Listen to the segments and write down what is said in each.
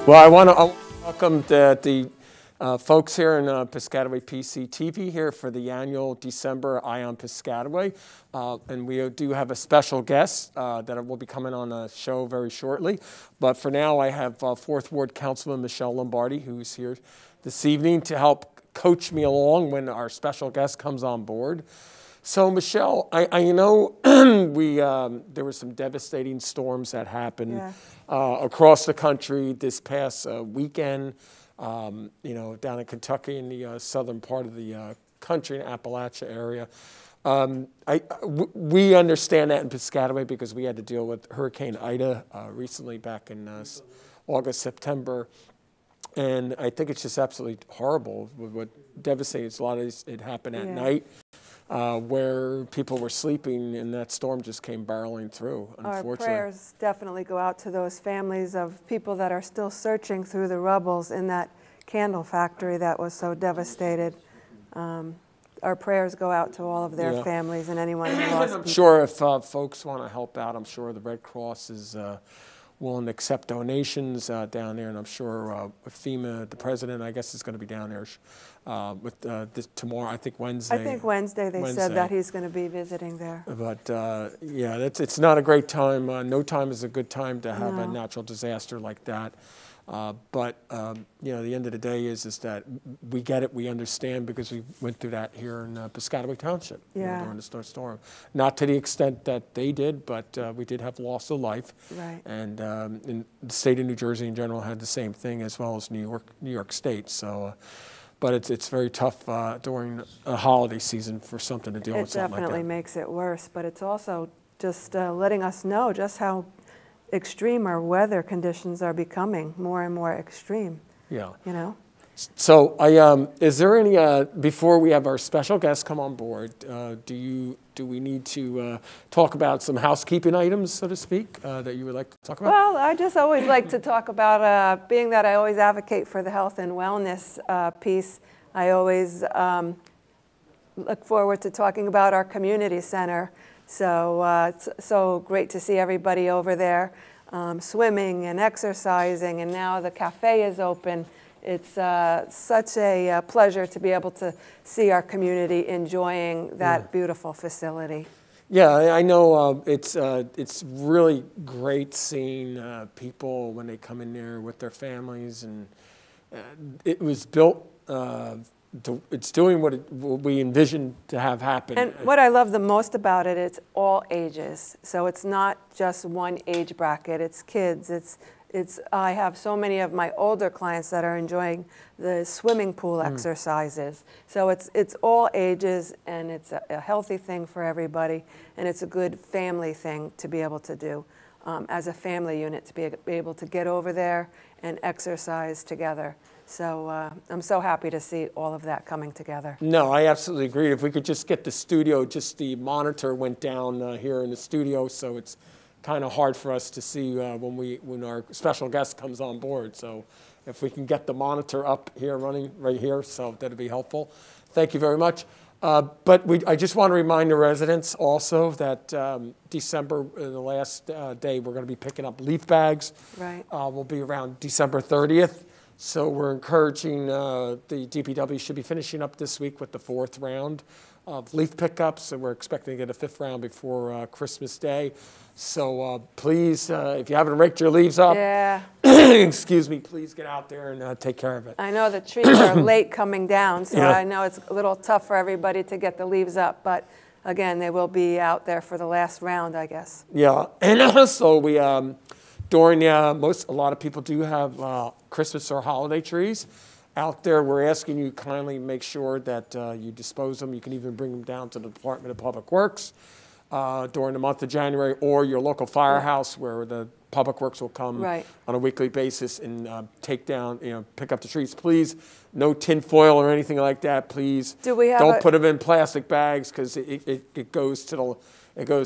Well, I want to welcome the folks here in Piscataway PCTV here for the annual December Eye on Piscataway. And we do have a special guest that will be coming on the show very shortly. But for now, I have 4th Ward Councilman Michelle Lombardi, who's here this evening to help coach me along when our special guest comes on board. So, Michelle, I know there were some devastating storms that happened across the country this past weekend, down in Kentucky in the southern part of the country, in Appalachia area. We understand that in Piscataway because we had to deal with Hurricane Ida recently back in August, September. And I think it's just absolutely horrible what devastating. A lot of it happened at night. Where people were sleeping and that storm just came barreling through, unfortunately. Our prayers definitely go out to those families of people that are still searching through the rubbles in that candle factory that was so devastated. Our prayers go out to all of their families and anyone who lost people. I'm sure if folks want to help out, I'm sure the Red Cross is willing to accept donations down there, and I'm sure FEMA, the president, I guess, is going to be down there with this tomorrow. I think Wednesday. I think Wednesday they said that he's going to be visiting there. But yeah, it's not a great time. No time is a good time to have a natural disaster like that. But the end of the day is that we get it, we understand, because we went through that here in Piscataway Township during the storm. Not to the extent that they did, but we did have loss of life. Right. And in the state of New Jersey in general had the same thing, as well as New York State. So, but it's very tough during a holiday season for something to deal with something like that. It definitely makes it worse, but it's also just letting us know just how extreme our weather conditions are becoming, more and more extreme. Yeah. So is there any before we have our special guest come on board, do we need to talk about some housekeeping items, so to speak, that you would like to talk about? Well, I just always like to talk about, being that I always advocate for the health and wellness piece, I always look forward to talking about our community center. So it's so great to see everybody over there swimming and exercising, and now the cafe is open. It's such a pleasure to be able to see our community enjoying that beautiful facility. Yeah, I know it's really great seeing people when they come in there with their families, and it was built it's doing what we envisioned to have happen. And what I love the most about it, it's all ages. So it's not just one age bracket. It's kids. I have so many of my older clients that are enjoying the swimming pool exercises. So it's all ages, and it's a healthy thing for everybody, and it's a good family thing to be able to do as a family unit, to be able to get over there and exercise together. So I'm so happy to see all of that coming together. No, I absolutely agree. If we could just get the studio, just the monitor went down here in the studio, so it's kind of hard for us to see when our special guest comes on board. So if we can get the monitor up here, running right here, so that'd be helpful. Thank you very much. But I just want to remind the residents also that December, the last day, we're going to be picking up leaf bags. Right. Will be around December 30th. So we're encouraging the DPW should be finishing up this week with the 4th round of leaf pickups, and we're expecting to get a 5th round before Christmas Day. So please, if you haven't raked your leaves up, excuse me, please get out there and take care of it. I know the trees are late coming down, so I know it's a little tough for everybody to get the leaves up, but again, they will be out there for the last round, I guess. Yeah, and also we during a lot of people do have Christmas or holiday trees out there. We're asking you kindly make sure that you dispose them. You can even bring them down to the Department of Public Works during the month of January, or your local firehouse where the Public Works will come on a weekly basis and take down, pick up the trees. Please, no tin foil or anything like that. Please don't put them in plastic bags, because it goes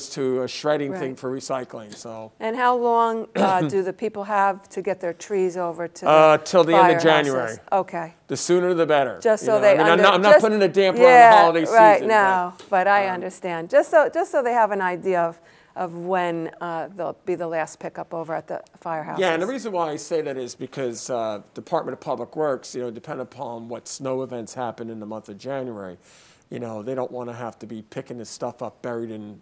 to a shredding thing for recycling. So. And how long do the people have to get their trees over to till the end of January. Okay. The sooner the better. Just so they I'm not putting a damper on the holiday season. But I understand. Just so they have an idea of when they'll be the last pickup over at the firehouse. Yeah, and the reason why I say that is because Department of Public Works, depending upon what snow events happen in the month of January, they don't want to have to be picking this stuff up buried in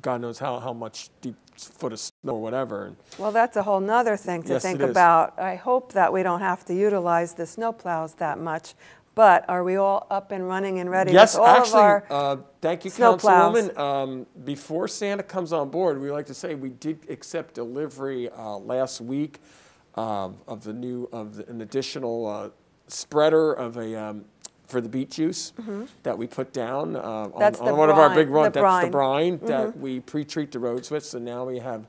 God knows how much deep foot of snow or whatever. Well, that's a whole nother thing to Yes, think it is. about. I hope that we don't have to utilize the snow plows that much, but are we all up and running and ready Yes, with all of our actually, thank you, snow plows? Councilwoman. Before Santa comes on board, we like to say we did accept delivery last week of an additional spreader of for the beet juice that we put down on one of our big runs. That's the brine that we pre-treat the roads with. So now we have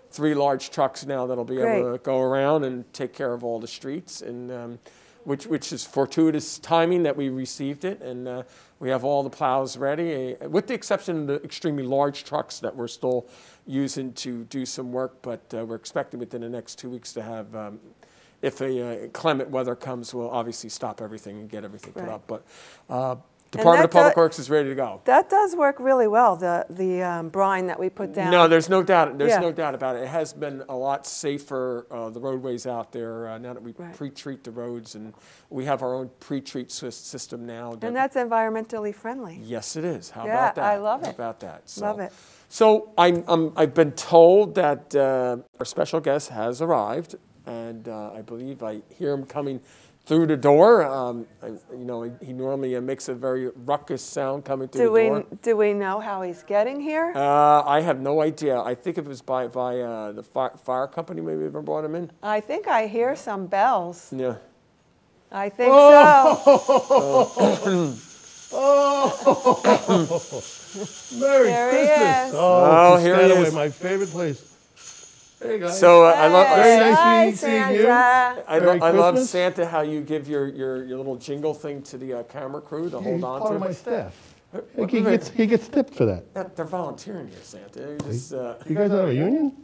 3 large trucks now that'll be able to go around and take care of all the streets, and which is fortuitous timing that we received it, and we have all the plows ready, with the exception of the extremely large trucks that we're still using to do some work, but we're expecting within the next 2 weeks to have, if inclement weather comes, we'll obviously stop everything and get everything put up. But Department of Public Works is ready to go. That does work really well, the brine that we put down. No, there's no doubt. There's no doubt about it. It has been a lot safer, the roadways out there, now that we pre-treat the roads, and we have our own pre-treat system now. And that's environmentally friendly. Yes, it is. How about that? I love it. How about that? So, love it. So I've been told that our special guest has arrived, and I believe I hear him coming through the door. He normally makes a very ruckus sound coming through the door. Do we know how he's getting here? I have no idea. I think it was by the fire company. Maybe they brought him in. I think I hear some bells. Yeah. I think so. Merry There he Christmas! is. Oh, here he Piscataway, is. my favorite place. Hey guys. So I love. Very nice Hi, seeing you. Santa. I Merry love Christmas. Santa, how you give your little jingle thing to the camera crew to hold He's on part to. of my staff. What- He gets tipped for that. They're volunteering here, Santa. You just, You guys have a union?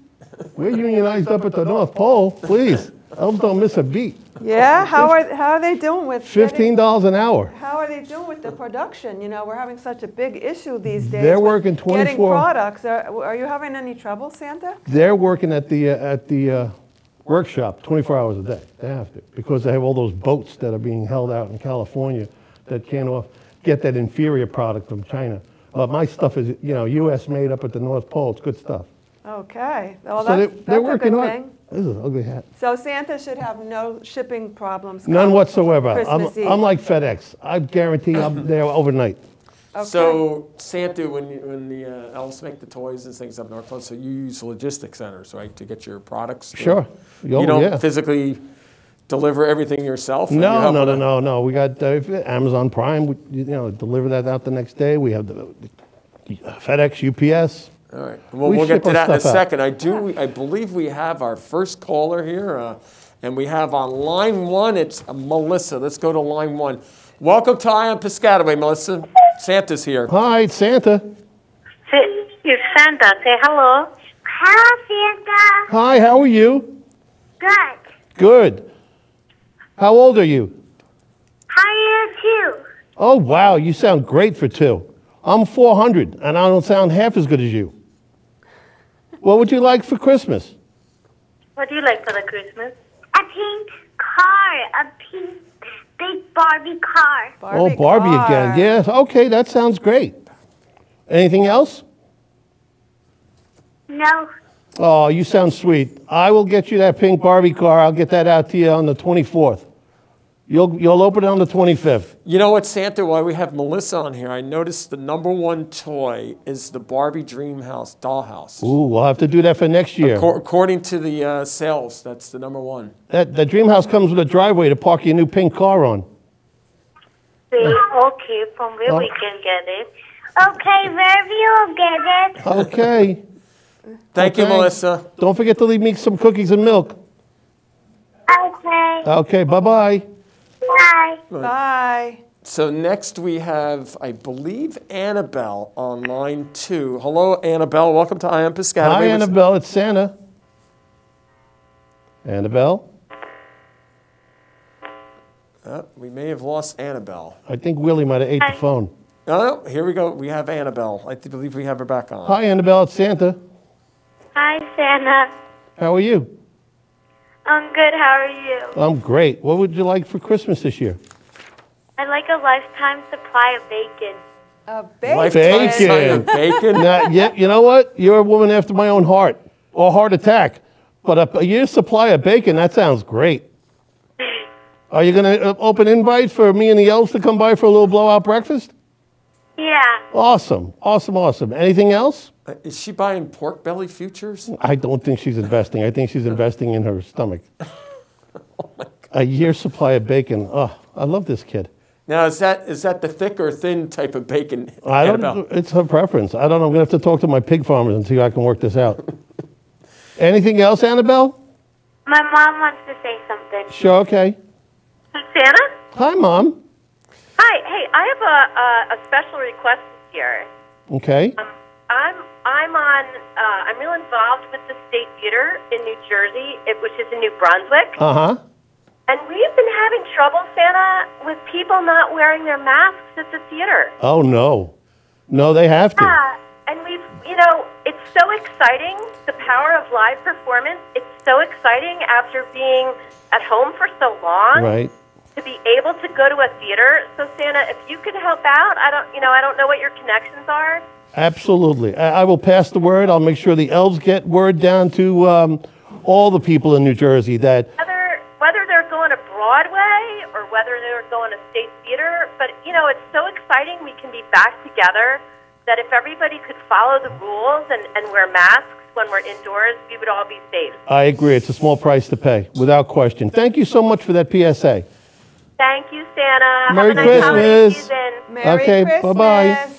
We're unionized up at the North Pole. Please, elves don't miss a beat. Yeah, how are they doing with $15 an hour. How are they doing with the production? We're having such a big issue these days. They're with working 24 Getting products. Are you having any trouble, Santa? They're working at the workshop 24 hours a day. They have to, because they have all those boats that are being held out in California that can't get that inferior product from China. My stuff is, U.S. made up at the North Pole. It's good stuff. Okay. Well, So that's they're a working good hard. thing. This is an ugly hat. So Santa should have no shipping problems. None come whatsoever. Christmas Eve. I'm like FedEx. I guarantee I'm there overnight. Okay. So Santa, when the elves make the toys and things up north, so you use logistics centers, right, to get your products? Sure. You don't physically deliver everything yourself? No. We got Amazon Prime. We, deliver that out the next day. We have the FedEx, UPS. All right. We'll get ship to our that in a stuff out. second. I believe we have our first caller here, and we have on line 1, it's Melissa. Let's go to line 1. Welcome to Eye on Piscataway, Melissa. Santa's here. Hi, it's Santa. It's Santa. Say hello. Hello, Santa. Hi, how are you? Good. Good. How old are you? How are you too? Oh, wow, you sound great for 2. I'm 400, and I don't sound half as good as you. What would you like for Christmas? What do you like for the Christmas? A pink car. A pink big Barbie car. Barbie car. again. Yes, okay, that sounds great. Anything else? No. Oh, you sound sweet. I will get you that pink Barbie car. I'll get that out to you on the 24th. You'll open it on the 25th. You know what, Santa, while we have Melissa on here, I noticed the #1 toy is the Barbie Dream House dollhouse. Ooh, we'll have to do that for next year. According to the sales, that's the #1. That dream house comes with a driveway to park your new pink car on. Okay, from where we can get it. Okay, where we'll get it. Okay. Thank you, Melissa. Don't forget to leave me some cookies and milk. Okay. Okay, bye-bye. Bye. Bye. So next we have, I believe, Annabelle on line 2. Hello, Annabelle. Welcome to Eye on Piscataway. Hi, Annabelle. It's Santa. Annabelle? We may have lost Annabelle. I think Willie might have ate the phone. Oh, here we go. We have Annabelle. I believe we have her back on. Hi, Annabelle. It's Santa. Hi, Santa. How are you? I'm good. How are you? I'm great. What would you like for Christmas this year? I'd like a lifetime supply of bacon. A bacon. Lifetime supply of bacon. Now, yeah, you know what? You're a woman after my own heart, or heart attack. But a year's supply of bacon, that sounds great. Are you going to open invites for me and the elves to come by for a little blowout breakfast? Yeah. Awesome, awesome, awesome. Anything else? Is she buying pork belly futures? I don't think she's investing. I think she's investing in her stomach. A year's supply of bacon. Oh, I love this kid. Now, is that the thick or thin type of bacon, I Annabelle? don't. It's her preference. I don't know. I'm going to have to talk to my pig farmers and see how I can work this out. Anything else, Annabelle? My mom wants to say something. Sure, okay. Santa? Hi, Mom. Hi. Hey, I have a special request this year. Okay. I'm real involved with the State Theater in New Jersey, which is in New Brunswick. Uh-huh. And we've been having trouble, Santa, with people not wearing their masks at the theater. Oh, no. No, they have to. And it's so exciting, the power of live performance. It's so exciting after being at home for so long. Right. To be able to go to a theater. So Santa, if you could help out, I don't know what your connections are. Absolutely. I will pass the word. I'll make sure the elves get word down to all the people in New Jersey that... Whether they're going to Broadway or whether they're going to State Theater, but, it's so exciting we can be back together that if everybody could follow the rules and wear masks when we're indoors, we would all be safe. I agree. It's a small price to pay, without question. Thank you so much for that PSA. Thank you, Santa. Merry Have a nice holiday Christmas. season. Merry Okay, Christmas. bye-bye.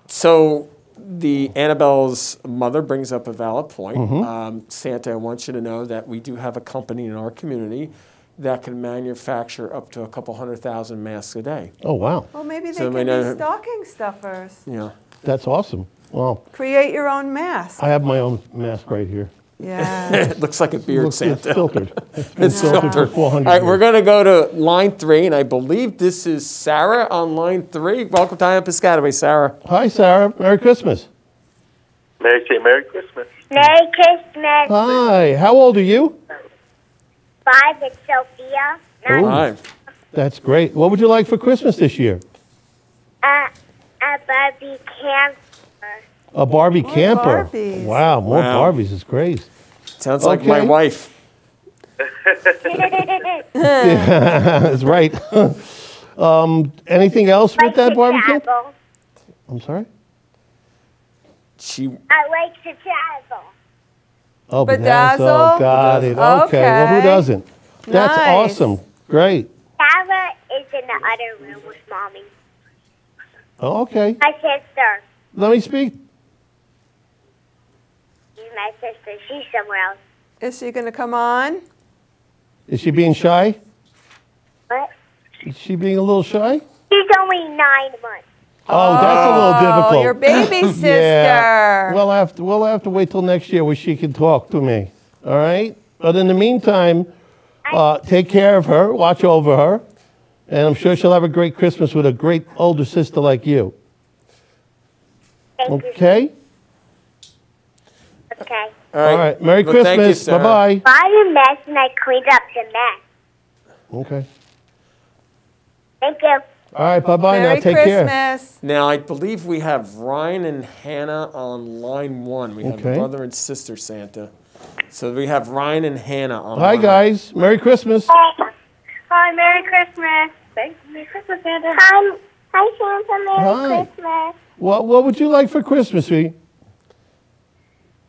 So the Annabelle's mother brings up a valid point. Santa, I want you to know that we do have a company in our community that can manufacture up to a couple 100,000 masks a day. Oh, wow. Well, maybe they So can may not- be stocking stuffers. Yeah. That's awesome. Well, Create your own mask. I have my own mask right here. Yeah. It looks like a beard, It's Santa. filtered. It's been It's filtered for filtered. 400 All right, we're years. going to go to line 3, and I believe this is Sarah on line 3. Welcome to I Am Piscataway, Sarah. Hi, Sarah. Merry Christmas. Merry Christmas. Merry Christmas. Hi. How old are you? 5, it's Sophia. Ooh, Hi. that's great. What would you like for Christmas this year? A Barbie camper. A Barbie camper. Barbies. Wow, more Wow. Barbies is great. Sounds like my Okay. wife. That's right. Anything else with that Barbie camper? travel. I'm sorry? She I like to travel. Oh, Bedazzle? Got it. Okay. Well, who Okay. doesn't? That's Nice. awesome. Great. Sarah is in the other room with Mommy. Oh, okay. My sister. Let me speak. She's my sister. She's somewhere else. Is she going to come on? Is she being shy? What? Is she being a little shy? She's only 9 months. Oh, that's a little Oh, difficult. your baby sister. Yeah. We'll have to wait till next year where she can talk to me. All right? But in the meantime, take care of her, watch over her, and I'm sure she'll have a great Christmas with a great older sister like you. Thank you. Okay? Okay. All right. Merry Well, thank you, Christmas. Sarah. Bye-bye. Buy a mess and I cleaned up the mess. Okay. Thank you. All right. Bye-bye now. Merry Take care. Christmas. Now, I believe we have Ryan and Hannah on line 1. We have Okay. brother and sister Santa. So we have Ryan and Hannah on Hi, line. guys. Merry Christmas. Hi, Merry Christmas. Thanks. Merry Christmas, Santa. Hi, Santa. Merry Hi. Christmas. What would you like for Christmas, sweetie?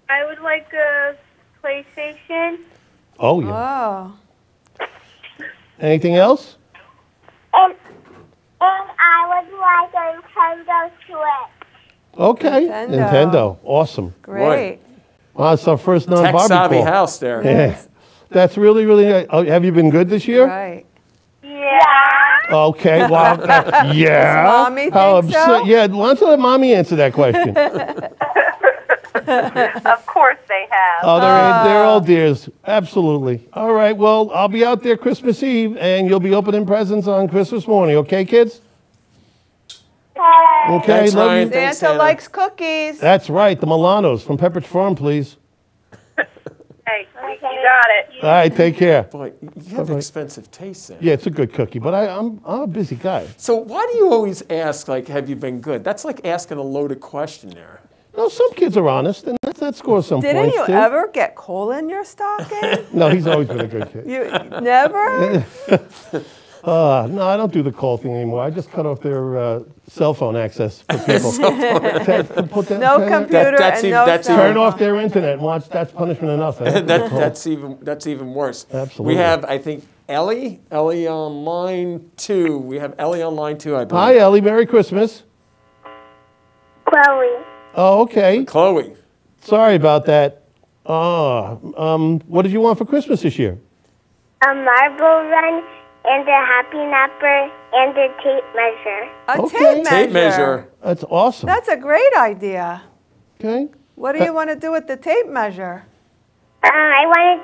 I would like a PlayStation. Oh, yeah. Oh. Anything else? And I would like a Nintendo Switch. Okay. Nintendo. Nintendo. Awesome. Great. Wow, it's our first non-Barbie Tech-savvy call. house there. Yeah. That's really, really nice. Oh, have you been good this year? Right. Yeah. Okay, well, yeah. Does Mommy How think so? absurd- Yeah, why don't you let Mommy answer that question? Of course they have. Oh, they're all dears. Absolutely. All right, well, I'll be out there Christmas Eve, and you'll be opening presents on Christmas morning, okay, kids? Okay, Thanks, love Ryan. you. Thanks, Santa Santa. likes cookies. That's right, the Milanos from Pepperidge Farm, please. Hey, you got it. All right, take care. Boy, you have expensive taste, Sam. Yeah, it's a good cookie, but I'm a busy guy. So why do you always ask, like, have you been good? That's like asking a loaded question there. No, some kids are honest, and that scores some Didn't points you too. ever get coal in your stocking? No, he's always been a good kid. You never? No, I don't do the call thing anymore. I just cut off their cell phone access for people. No computer that's and even- no that's cell even- Turn off phone. their internet and watch. That's punishment enough. Eh? That's even worse. Absolutely. We have, I think, Ellie on line 2. We have Ellie on line 2, I believe. Hi, Ellie. Merry Christmas. Chloe. Oh, okay. Chloe. Sorry about that. What did you want for Christmas this year? A marble run and a happy napper and a tape measure. A Okay. tape measure. Tape measure. That's awesome. That's a great idea. Okay. What do you want to do with the tape measure? I wanted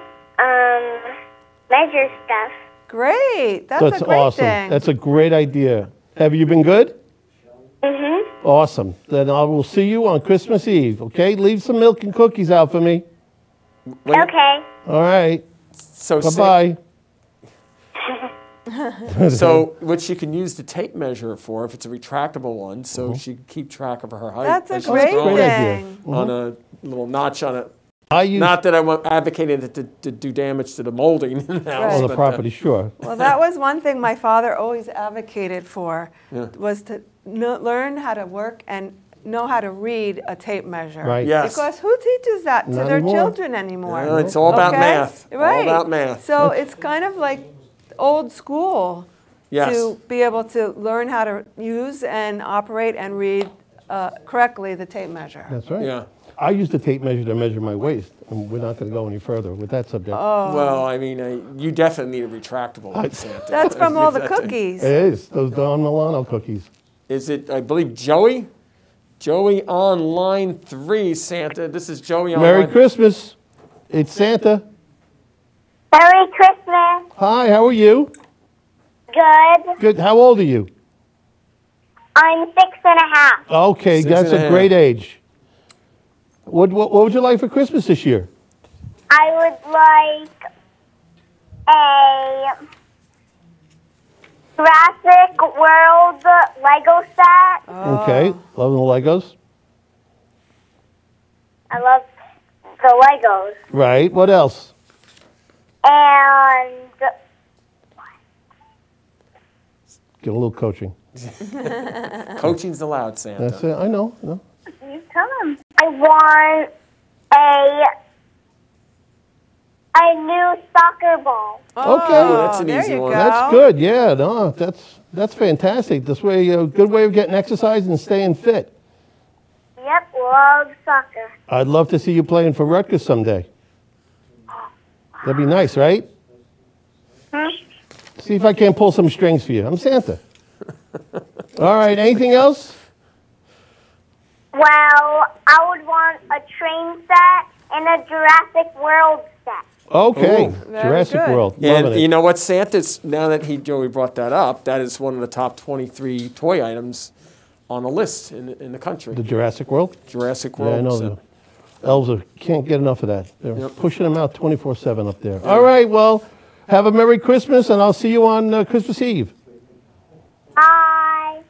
measure stuff. Great. That's That's a great awesome. thing. That's a great idea. Have you been good? Mm-hmm. Awesome. Then I will see you on Christmas Eve, okay? Leave some milk and cookies out for me. Okay. All right. So Bye-bye. So what she can use the tape measure for, if it's a retractable one, so she can keep track of her height. That's a as she's great growing great idea. thing. On a little notch on it. I use Not that I'm advocating it to do damage to the molding in the house. Right. on the but, property, sure. Well, that was one thing my father always advocated for, Yeah. was to learn how to work and know how to read a tape measure. Right. Yes. Because who teaches that to Not their anymore. children anymore? No, it's all about Okay? math. Right. All about math. So it's kind of like old school Yes. to be able to learn how to use and operate and read correctly the tape measure. That's right. Yeah. I use the tape measure to measure my waist, and we're not going to go any further with that subject. Well, I mean, you definitely need a retractable one, Santa. That's from all the That's- cookies. It is, those Don Milano cookies. Is it, I believe, Joey? Joey on line 3, Santa. This is Joey on Merry line... Christmas. It's Santa. Merry Christmas. Hi, how are you? Good. Good. How old are you? I'm 6.5. Okay, 6 that's and a a great half. age. What would you like for Christmas this year? I would like a Jurassic World Lego set. Okay, loving the Legos. I love the Legos. Right, what else? And Get a little coaching. Coaching's allowed, Santa. That's it, I know. you tell them. I want a new soccer ball. Okay. that's an there easy you one. go. That's good, yeah, no, that's fantastic. This way, a good way of getting exercise and staying fit. Yep, love soccer. I'd love to see you playing for Rutgers someday. That'd be nice, right? See if I can't pull some strings for you. I'm Santa. All right, anything else? Well, I would want a train set and a Jurassic World set. Okay, Ooh. Very Jurassic good. World. Loving And it. you know what, Santa's, now that Joey brought that up, that is one of the top 23 toy items on the list in the country. The Jurassic World? Jurassic Yeah, World. I know. so- The elves can't get enough of that. They're Yep. pushing them out 24/7 up there. All right, well, have a Merry Christmas, and I'll see you on Christmas Eve. Bye.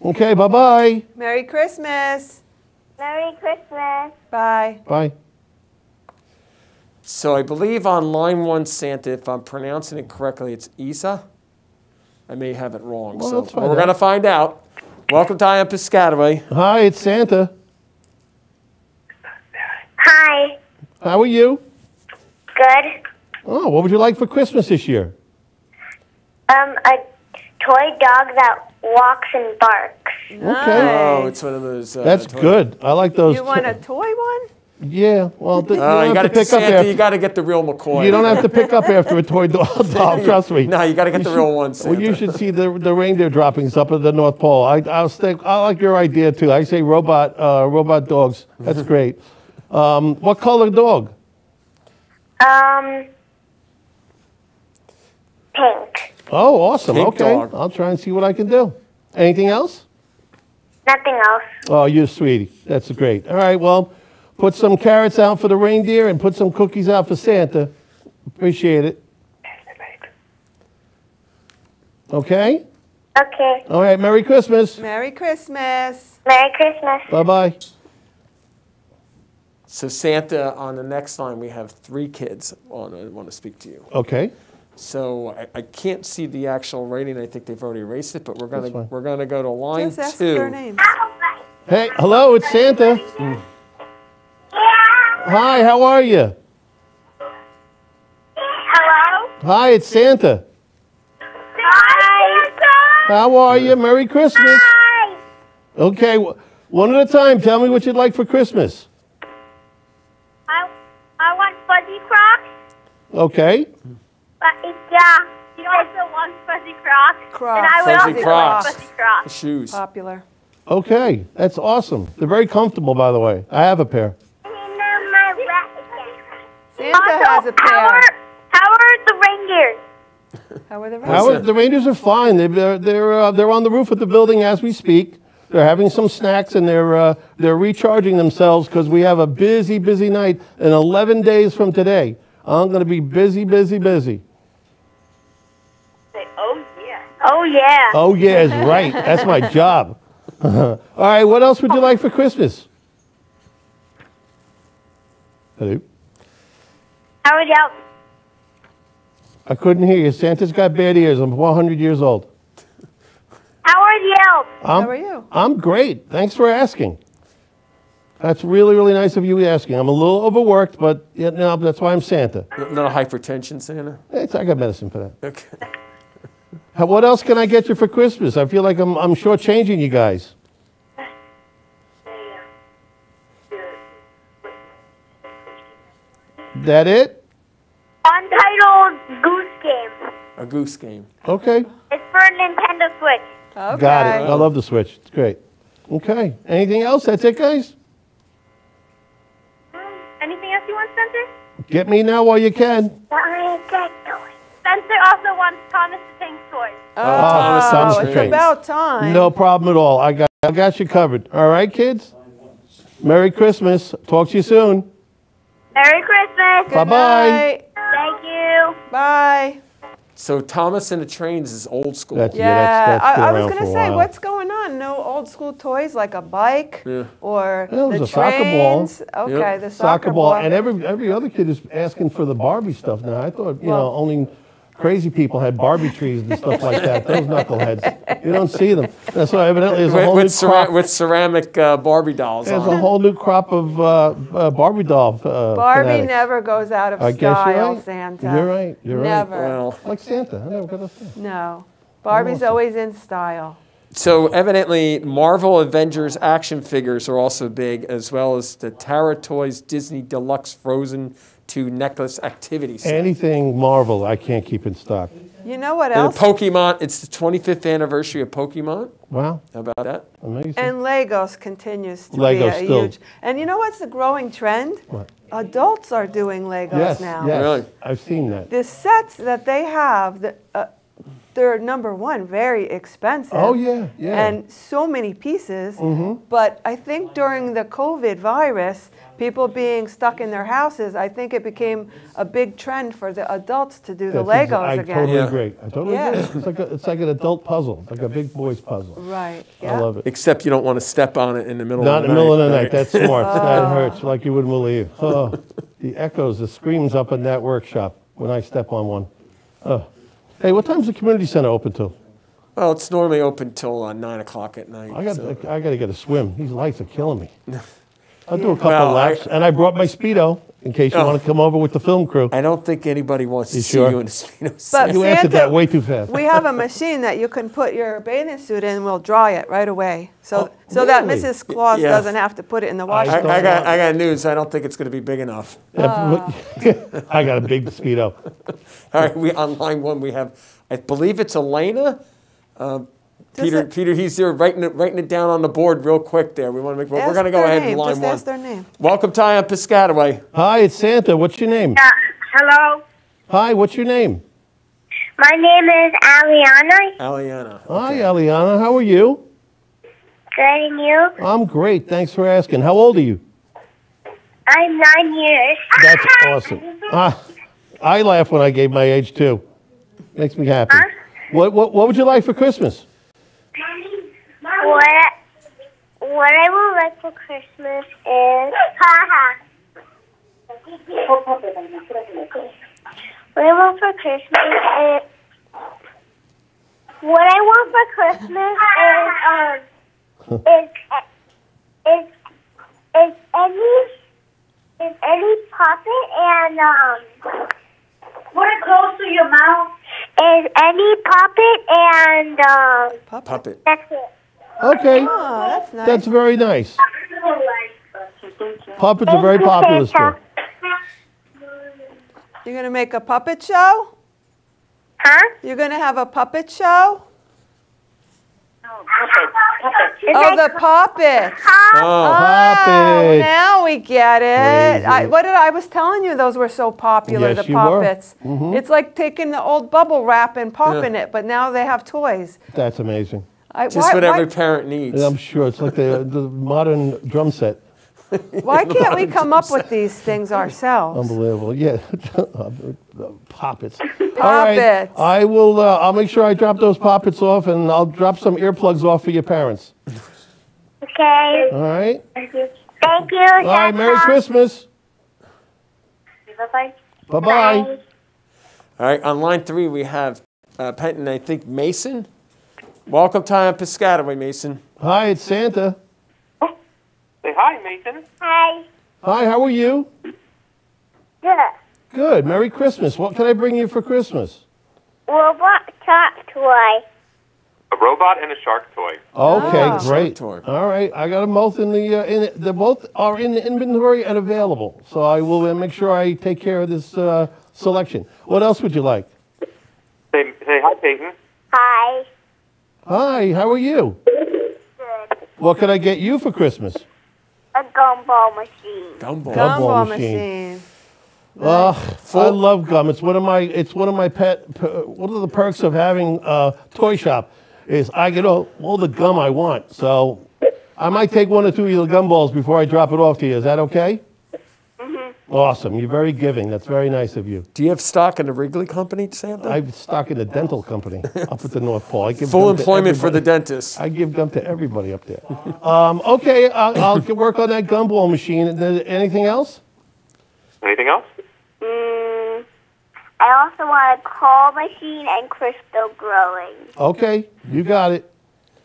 Okay, bye-bye. Merry Christmas. Merry Christmas. Bye. Bye. So I believe on line 1, Santa, if I'm pronouncing it correctly, it's Isa. I may have it wrong. Well, so let's find we're out. going to find out. Welcome to Ion Piscataway. Hi, it's Santa. Hi. How are you? Good. Oh, what would you like for Christmas this year? A toy dog that walks and barks. Okay. Oh, it's one of those. That's toy- good. I like those. You want a toy one? Yeah, well, you You don't got have to to pick up Santa. You after. got to get the real McCoy. You don't have to pick up after a toy dog, trust me. No, you got to get the real one, Santa. Well, you should see the reindeer droppings up at the North Pole. I like your idea too. I say robot dogs. That's great. What color dog? Pink. Oh, awesome. Pink Okay, dog. I'll try and see what I can do. Anything else? Nothing else. Oh, you're a sweetie. That's great. All right, well, Put some carrots out for the reindeer and put some cookies out for Santa. Appreciate it. Okay? Okay. All right, Merry Christmas. Merry Christmas. Merry Christmas. Bye-bye. So Santa, on the next line, we have 3 kids on. I want to speak to you. Okay. So I can't see the actual rating. I think they've already erased it, but we're That's gonna fine. go to line Just ask 2. their names. Hey, hello, it's Santa. Yeah. Hi, how are you? Hello. Hi, it's Santa. Hi. How are you? Merry Christmas. Hi. Okay, one at a time. Tell me what you'd like for Christmas. I want fuzzy Crocs. Okay. Yeah. You also want fuzzy Crocs. Crocs. And I would Fuzzy also Crocs. want fuzzy Crocs. Shoes. Popular. Okay, that's awesome. They're very comfortable, by the way. I have a pair. Santa has a pair. How are the reindeers? How are the The Rangers are fine. They're on the roof of the building as we speak. They're having some snacks and they're recharging themselves because we have a busy night. And 11 days from today, I'm going to be busy. Say, oh yeah. Oh yeah. Oh yeah, is right. That's my job. All right, what else would you like for Christmas? Hello? How would you help? I couldn't hear you. Santa's got bad ears. I'm 100 years old. How would you help? How are you? I'm great. Thanks for asking. That's really nice of you asking. I'm a little overworked, but you know, that's why I'm Santa. A little hypertension, Santa. I got medicine for that. Okay. What else can I get you for Christmas? I feel like I'm shortchanging you guys. That it? Untitled Goose Game. A goose game. Okay. It's for Nintendo Switch. Okay. Got it. I love the Switch. It's great. Okay. Anything else? That's it, guys? Anything else you want, Spencer? Get me now while you can. Spencer also wants Thomas the Tank toys. Thomas Thomas it's Trains. about time. No problem at all. I got you covered. All right, kids? Merry Christmas. Talk to you soon. Merry Christmas. Good Bye-bye. night. Thank you. Bye. So Thomas and the Trains is old school. That's Yeah, that's been I was around going for to a say, while. what's going on? No old school toys like a bike or Well, the there's a soccer ball. trains? Okay, Yep. the Soccer ball, and every other kid is asking for the Barbie stuff now. I thought, you know, only crazy people had Barbie trees and stuff like that. Those knuckleheads. You don't see them. That's why evidently there's a whole new crop. With ceramic Barbie dolls There's on. a whole new crop of Barbie doll Barbie fanatics. never goes out of I guess you're style, right. Santa. You're right. You're Never. right. Well, Like Santa. I never got to say. No. Barbie's Awesome. always in style. so evidently Marvel Avengers action figures are also big, as well as the Tara Toys Disney Deluxe Frozen 2 necklace activity set. Anything Marvel, I can't keep in stock. You know what And else? Pokemon, it's the 25th anniversary of Pokemon. Wow. How about that? Amazing. And Legos continues to Legos be a still. huge. And you know what's the growing trend? What? Adults are doing Legos Yes, now. yes. Really? I've seen that. The sets that they have, they're number one, very expensive. Oh, yeah, yeah. And so many pieces. Mm-hmm. But I think during the COVID virus, people being stuck in their houses, I think it became a big trend for the adults to do the That's Legos I again. totally Yeah. agree. I totally Yeah. agree. It's like an adult puzzle, like a big boy's puzzle. Right. I Yeah. love it. Except you don't want to step on it in the middle Not of in the the night. middle of the night. right? That's smart. That hurts like you wouldn't believe. Oh, the echoes, the screams up in that workshop when I step on one. Oh. Hey, what time's the community center open till? Well, it's normally open till 9 o'clock at night. I got so- to get a swim. These lights are killing me. I'll do a couple Well, laps, and I brought my Speedo in case you Oh. want to come over with the film crew. I don't think anybody wants to You see sure? you in a Speedo But set. You answered Santa- that way too fast. We have a machine that you can put your bathing suit in and we'll dry it right away. So that really? Mrs. Claus Yeah. doesn't have to put it in the washing I machine. got news. I don't think it's going to be big enough. I got a big Speedo. All right, on line 1 we have, I believe it's Elena. Peter, he's there writing it down on the board real quick there. We want to make. We're Ask going to go their ahead name. and line Just 1. ask their name. Welcome to Ion Piscataway. Hi, it's Santa. What's your name? Hello. Hi, what's your name? My name is Aliana. Aliana. Hi, Aliana. How are you? Good, and you? I'm great. Thanks for asking. How old are you? I'm 9 years. That's awesome. I laugh when I gave my age too. Makes me happy. Huh? What would you like for Christmas? What I would like for Christmas is what I want for Christmas is what I want for Christmas is any puppet and put it close to your mouth. Is any puppet and Puppet. that's it. Okay, Oh, that's nice. that's very nice. Puppets are very popular still. You're going to make a puppet show? Huh? You're going to have a puppet show? Is Oh, that the puppets. Oh, Oh, Puppets. now we get it. Crazy. I was telling you those were so popular, Yes, the you were. puppets. It's like taking the old bubble wrap and popping it, but now they have toys. That's amazing. just what every parent needs. And I'm sure it's like the modern drum set. Why can't we come up with these things ourselves? Unbelievable. Yeah. Poppets. All right. Poppets. I will, I'll make sure I drop those poppets off and I'll drop some earplugs off for your parents. okay? All right? Thank you. Thank you. All right. Merry Christmas. Bye-bye. Bye-bye. All right, on line 3, we have Penton, I think, Mason. Welcome to Piscataway, Mason. Hi, it's Santa. Say hi, Mason. Hi. Hi, how are you? Good. Good. Merry Christmas. What can I bring you for Christmas? Robot top toy. A robot and a shark toy. Okay, Oh. great. Shark toy. All right, I got them both in the. They both are in the inventory and available. So I will make sure I take care of this selection. What else would you like? Say hi, Peyton. Hi. Hi, how are you? Good. What can I get you for Christmas? A gumball machine. Gumball. Gumball Gumball machine. machine. I love gum. It's one of my. One of the perks of having a toy shop is I get all the gum I want. So I might take 1 or 2 of your gumballs before I drop it off to you. Is that okay? Awesome. You're very giving. That's very nice of you. Do you have stock in the Wrigley Company, Santa? I'm stock in a dental company up at the North Pole. I give Full gum to employment for the everybody. dentist. I give gum to everybody up there. Okay, I'll get work on that gumball machine. Anything else? Anything else? I also want a claw machine and crystal growing. Okay, you got it.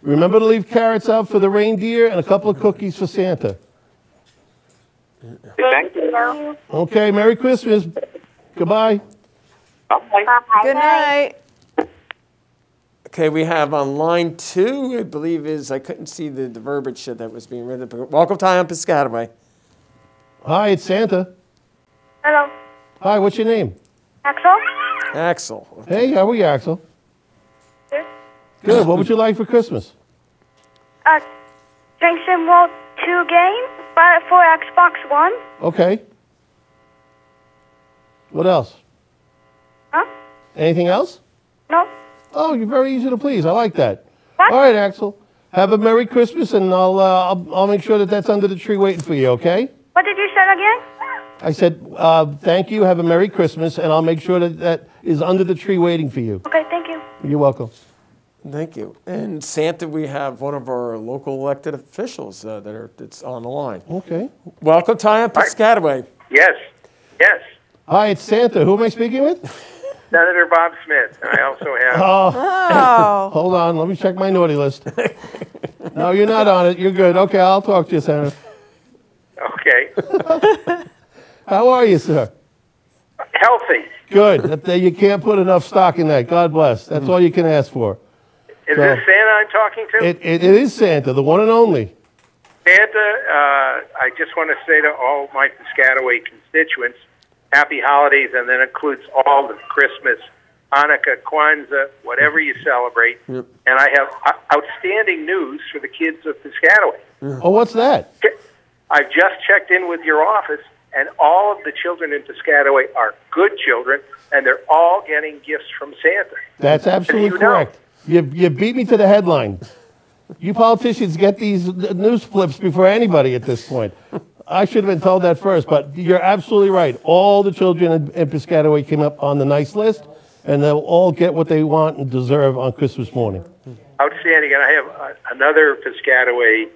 Remember to leave carrots out for the reindeer and a couple of cookies for Santa. Thank you. Okay, Merry Christmas. Goodbye. Bye. Bye-bye. Good night. Okay, we have on line 2, I believe I couldn't see the verbiage that was being written. But welcome to Piscataway. Hi, it's Santa. Hello. Hi, what's your name? Axel? Axel. Hey, how are you, Axel? Good. Good. What would you like for Christmas? Junction World 2 game for Xbox One. Okay. What else? Huh? Anything else? No. Oh, you're very easy to please. I like that. What? All right, Axel. Have a Merry Christmas, and I'll make sure that that's under the tree waiting for you. Okay? What did you say again? I said thank you. Have a Merry Christmas, and I'll make sure that that is under the tree waiting for you. Okay, thank you. You're welcome. Thank you. And Santa, we have one of our local elected officials that's on the line. Okay. Welcome to Piscataway. Yes. Yes. Hi, it's Santa. Who am I speaking with? Senator Bob Smith. And I also have. Oh. Hold on. Let me check my naughty list. No, you're not on it. You're good. Okay, I'll talk to you, Senator. Okay. How are you, sir? Healthy. Good. You can't put enough stock in that. God bless. That's all you can ask for. Is this Santa I'm talking to? It is Santa, the one and only. Santa, I just want to say to all my Piscataway constituents, happy holidays, and that includes all the Christmas, Hanukkah, Kwanzaa, whatever you celebrate. Yep. And I have outstanding news for the kids of Piscataway. Oh, what's that? I've just checked in with your office, and all of the children in Piscataway are good children, and they're all getting gifts from Santa. That's absolutely correct. You beat me to the headline. You politicians get these news flips before anybody at this point. I should have been told that first, but you're absolutely right. All the children in Piscataway came up on the nice list, and they'll all get what they want and deserve on Christmas morning. Outstanding. And I have another Piscataway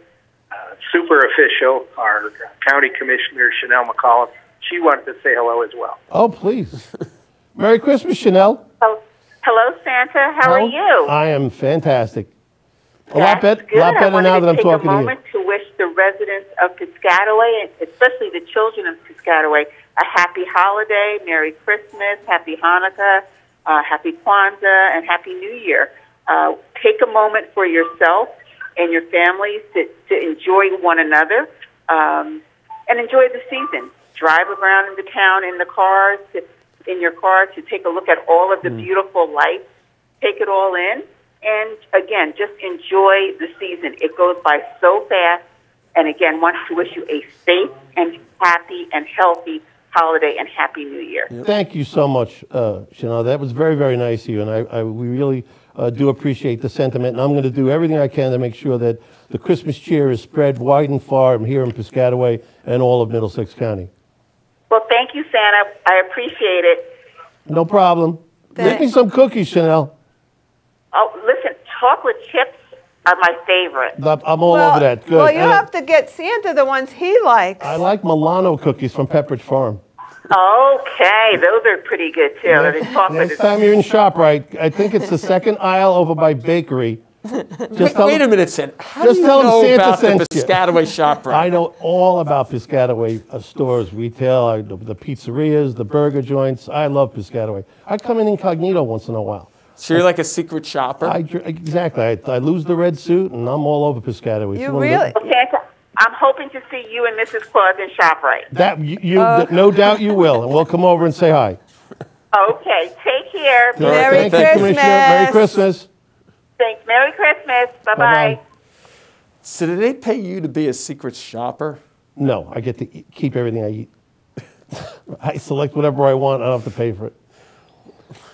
super official, our county commissioner, Chanel McCollum. She wanted to say hello as well. Oh, please. Merry Christmas, Chanel. Oh, hello, Santa. How are you? I am fantastic. A That's lot good. better now that I'm talking to I you. wanted to take a moment to wish the residents of Piscataway, and especially the children of Piscataway, a happy holiday, Merry Christmas, Happy Hanukkah, Happy Kwanzaa, and Happy New Year. Take a moment for yourself and your families to enjoy one another and enjoy the season. Drive around in the town in your car to take a look at all of the beautiful lights. Take it all in. And, again, just enjoy the season. It goes by so fast. And, again, want to wish you a safe and happy and healthy holiday and Happy New Year. Thank you so much, Chanel. That was very, very nice of you, and we really do appreciate the sentiment. And I'm going to do everything I can to make sure that the Christmas cheer is spread wide and far here in Piscataway and all of Middlesex County. Well, thank you, Santa. I appreciate it. No problem. Make me some cookies, Chanel. Oh, listen, chocolate chips are my favorite. I'm all over that. Good. Well, you have to get Santa the ones he likes. I like Milano cookies from Pepperidge Farm. Okay, those are pretty good, too. Next time you're in ShopRite, I think it's the second aisle over by Bakery. Wait a minute, Santa. How do you tell them know Santa about the sent you. Piscataway ShopRite? I know all about Piscataway stores, retail, the pizzerias, the burger joints. I love Piscataway. I come in incognito once in a while. So you're like a secret shopper? Exactly. I lose the red suit, and I'm all over Piscataway. You really? Santa, I'm hoping to see you and Mrs. Claus in ShopRite. No doubt you will, and we'll come over and say hi. Okay, take care. Merry Thank you, Commissioner. Merry Christmas. Thanks. Merry Christmas. Bye-bye. Bye-bye. So do they pay you to be a secret shopper? No, I get to keep everything I eat. I select whatever I want. I don't have to pay for it.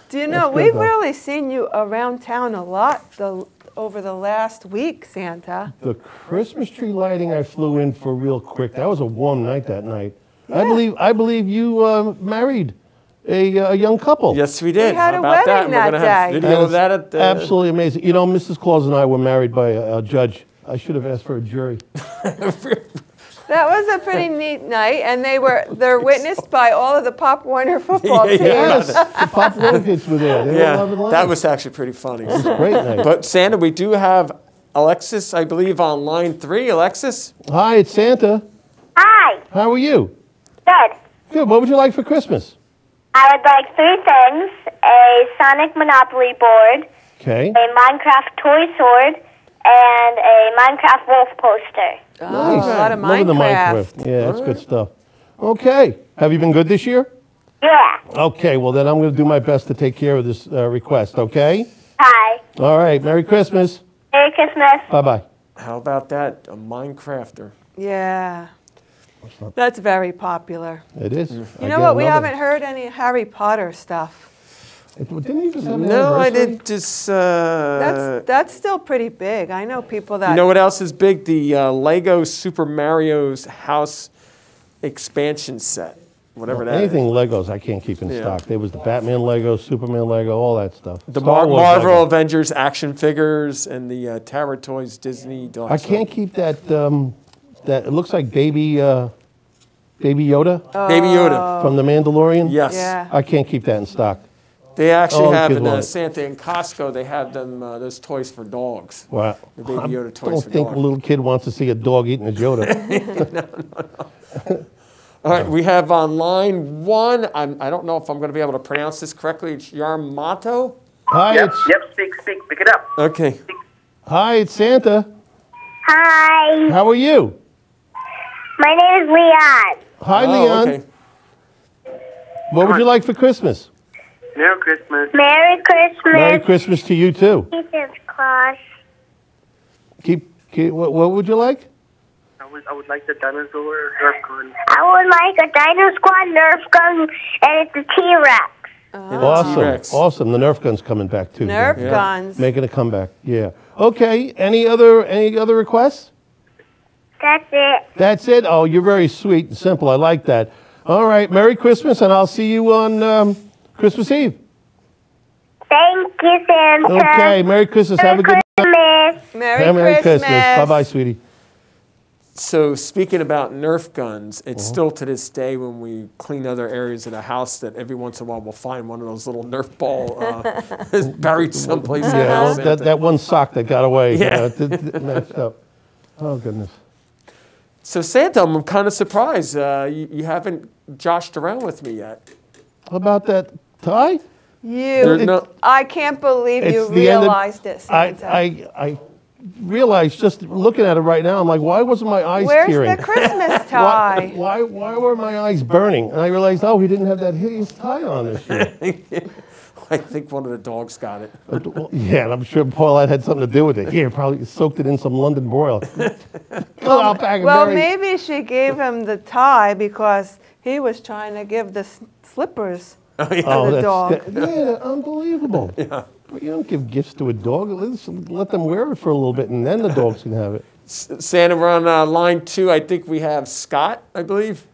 Do you know, we've really seen you around town a lot over the last week, Santa. The Christmas tree lighting I flew in for real quick. That was a warm night that night. Yeah. I believe you married a young couple. Yes, we did. We had How a about that? wedding And we're going to have that video of that at the... Absolutely amazing. You know, Mrs. Claus and I were married by a judge. I should have asked for a jury. That was a pretty neat night, and they're witnessed by all of the Pop Warner football teams. Yes, the Pop Warner kids were there. They were loving life. That was actually pretty funny. It was a great night. But Santa, we do have Alexis, I believe, on line 3. Alexis? Hi, it's Santa. Hi. How are you? Good. Good. What would you like for Christmas? I would like 3 things: a Sonic Monopoly board, Okay. a Minecraft toy sword, and a Minecraft wolf poster. Oh, Nice. a lot of Loving the Minecraft. Minecraft. Yeah, that's good stuff. Okay. Have you been good this year? Yeah. Okay. Well, then I'm going to do my best to take care of this request, okay? Hi. All right. Merry Christmas. Merry Christmas. Bye-bye. How about that? A Minecrafter. Yeah. That's very popular. It is. You know what? We haven't heard any Harry Potter stuff. Didn't you just have an No, I anniversary? didn't just... That's still pretty big. I know people that... You know what else is big? The Lego Super Mario's house expansion set. Whatever that Anything is. Legos I can't keep in stock. There was the Batman Lego, Superman Lego, all that stuff. The Star Wars Marvel Lego. Avengers action figures and the Tower Toys Disney Deluxe. I can't keep that, that it looks like baby Yoda Baby Yoda. from The Mandalorian. Yes. Yeah. I can't keep that in stock. They actually Oh, have good in Lord. Santa and Costco, they have them those toys for dogs. Wow. The Baby Yoda I toys don't for think dogs. a little kid wants to see a dog eating his Yoda. All right, we have on line 1, I don't know if I'm going to be able to pronounce this correctly. It's Yarmato? Hi, Yep, it's speak, pick it up. Okay. Hi, it's Santa. Hi. How are you? My name is Leon. Hi, Oh, Leon. okay. What would you like for Christmas? Merry Christmas. Merry Christmas. Merry Christmas to you too. Jesus Claus. What would you like? I would like the dinosaur Nerf gun. I would like a Dino Squad Nerf gun, and it's a T-Rex. Awesome. T-Rex. Awesome. The Nerf gun's coming back too. Nerf Yeah. guns. Making a comeback. Yeah. Okay. Any other requests? That's it. That's it? Oh, you're very sweet and simple. I like that. All right, Merry Christmas, and I'll see you on Christmas Eve. Thank you, Santa. Okay, Merry Christmas. Have a good night. Christmas. Merry Christmas. Bye-bye, sweetie. So speaking about Nerf guns, it's still to this day when we clean other areas of the house that every once in a while we'll find one of those little Nerf ball buried someplace. in the Yeah, house. that one sock that got away. Yeah. Messed up. Oh, goodness. So Santa, I'm kind of surprised. You haven't joshed around with me yet. How about that tie? I can't believe you It's the end of- realized it, Santa. I realized just looking at it right now, I'm like, why wasn't my eyes Where's tearing? the Christmas tie? Why were my eyes burning? And I realized, oh, he didn't have that hideous tie on this year. I think one of the dogs got it. Yeah, and I'm sure Paulette had something to do with it. Here, probably soaked it in some London broil. I'll pack it, Well, Mary. maybe she gave him the tie because he was trying to give the slippers to the dog. Yeah, unbelievable. Yeah. But you don't give gifts to a dog. Let them wear it for a little bit, and then the dogs can have it. Santa, we're on line 2. I think we have Scott, I believe.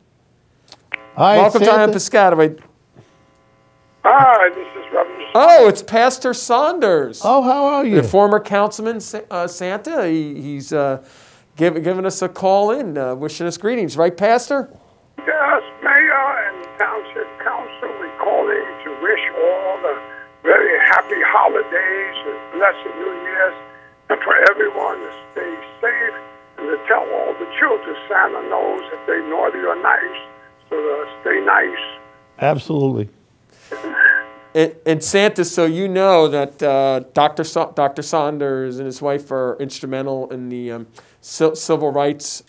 Hi, Welcome to Santa. Piscataway. Hi, this is Reverend. Oh, it's Pastor Saunders. Oh, how are you? The former councilman, Santa. He's giving us a call in, wishing us greetings. Right, Pastor? Yes, Mayor and Township Council, we call in to wish all the very happy holidays and blessed New Year's, and for everyone to stay safe, and to tell all the children Santa knows if they're naughty or nice, so to stay nice. Absolutely. And Santa, so you know that Dr. Saunders and his wife are instrumental in the Civil Rights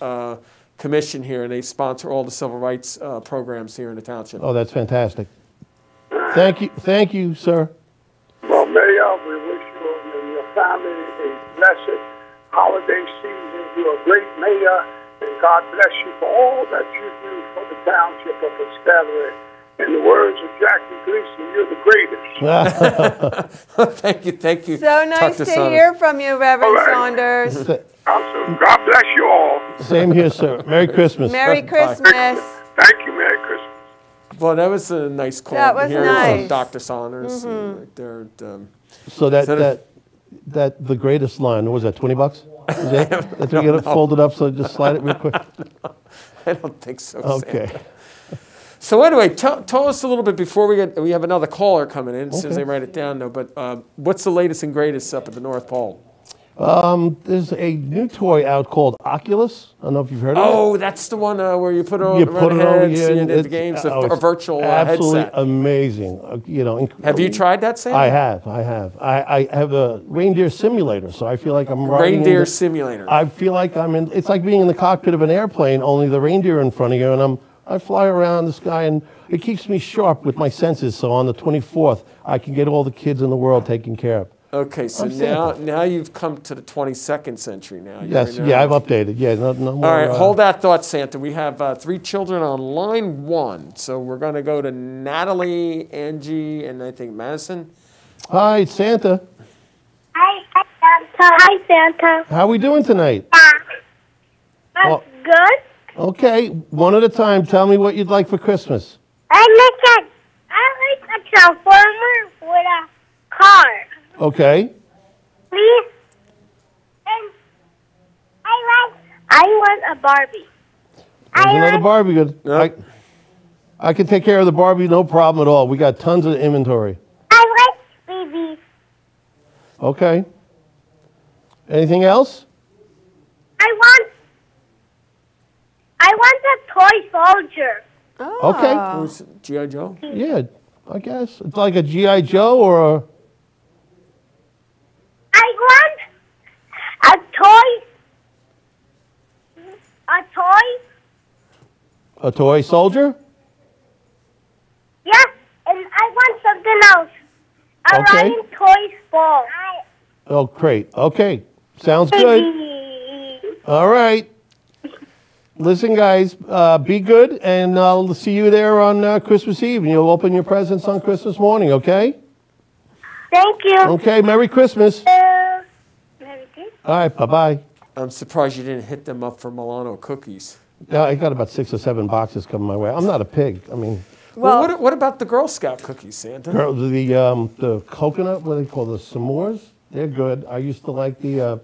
Commission here, and they sponsor all the civil rights programs here in the township. Oh, that's fantastic. Thank you, sir. Well, Mayor, we wish you and your family a blessed holiday season. You're a great mayor, and God bless you for all that you do for the township of Piscataway. In the words of Jackie Gleason, you're the greatest. Thank you. So nice Dr. to Saunders. hear from you, Reverend All right. Saunders. God bless you all. Same here, sir. Merry Christmas. Merry Christmas. Thank you. Merry Christmas. Well, that was a nice call That to was hear nice. from Dr. Saunders. Right there. So that the greatest line, what was that, $20? Is that we get it folded up, so just slide it real quick? I don't think so. Okay. Santa. So anyway, tell us a little bit before we have another caller coming in. As soon as they write it down, though. But what's the latest and greatest up at the North Pole? There's a new toy out called Oculus. I don't know if you've heard of it. Oh, that's the one where you put it on You put it the over heads here, and and the it's- games, oh, a it's virtual absolutely headset. amazing. Have you tried that, Sam? I have. I have a reindeer simulator, so I feel like I'm riding Reindeer in the- simulator. I feel like I'm in. It's like being in the cockpit of an airplane, only the reindeer in front of you, and I fly around the sky, and it keeps me sharp with my senses. So on the 24th, I can get all the kids in the world taken care of. Okay, so I'm Santa. now you've come to the 22nd century now. Yes, yeah, I've updated. Yeah, no more. All right, hold that thought, Santa. We have 3 children on line 1. So we're going to go to Natalie, Angie, and I think Madison. Hi, it's Santa. Hi, Santa. Hi, Santa. How we doing tonight? I'm Well- good. Okay, one at a time. Tell me what you'd like for Christmas. I like a transformer with a car. Okay. Please. And I want a Barbie. There's another want, Barbie. Good. Yep. I can take care of the Barbie, no problem at all. We got tons of inventory. I want babies. Okay. Anything else? I want a toy soldier. Okay. Who's G.I. Joe? Yeah, I guess. It's like a G.I. Joe or a... I want a toy. A toy soldier? Yeah, and I want something else. A Okay. riding toy ball. Oh, great. Okay. Sounds good. All right. Listen, guys, be good, and I'll see you there on Christmas Eve, and you'll open your presents on Christmas morning, okay? Thank you. Okay, Merry Christmas. Merry Christmas. All right, bye-bye. I'm surprised you didn't hit them up for Milano cookies. Yeah, I got about 6 or 7 boxes coming my way. I'm not a pig. I mean, Well, what about the Girl Scout cookies, Santa? the coconut, what do they call the s'mores? They're good. I used to like the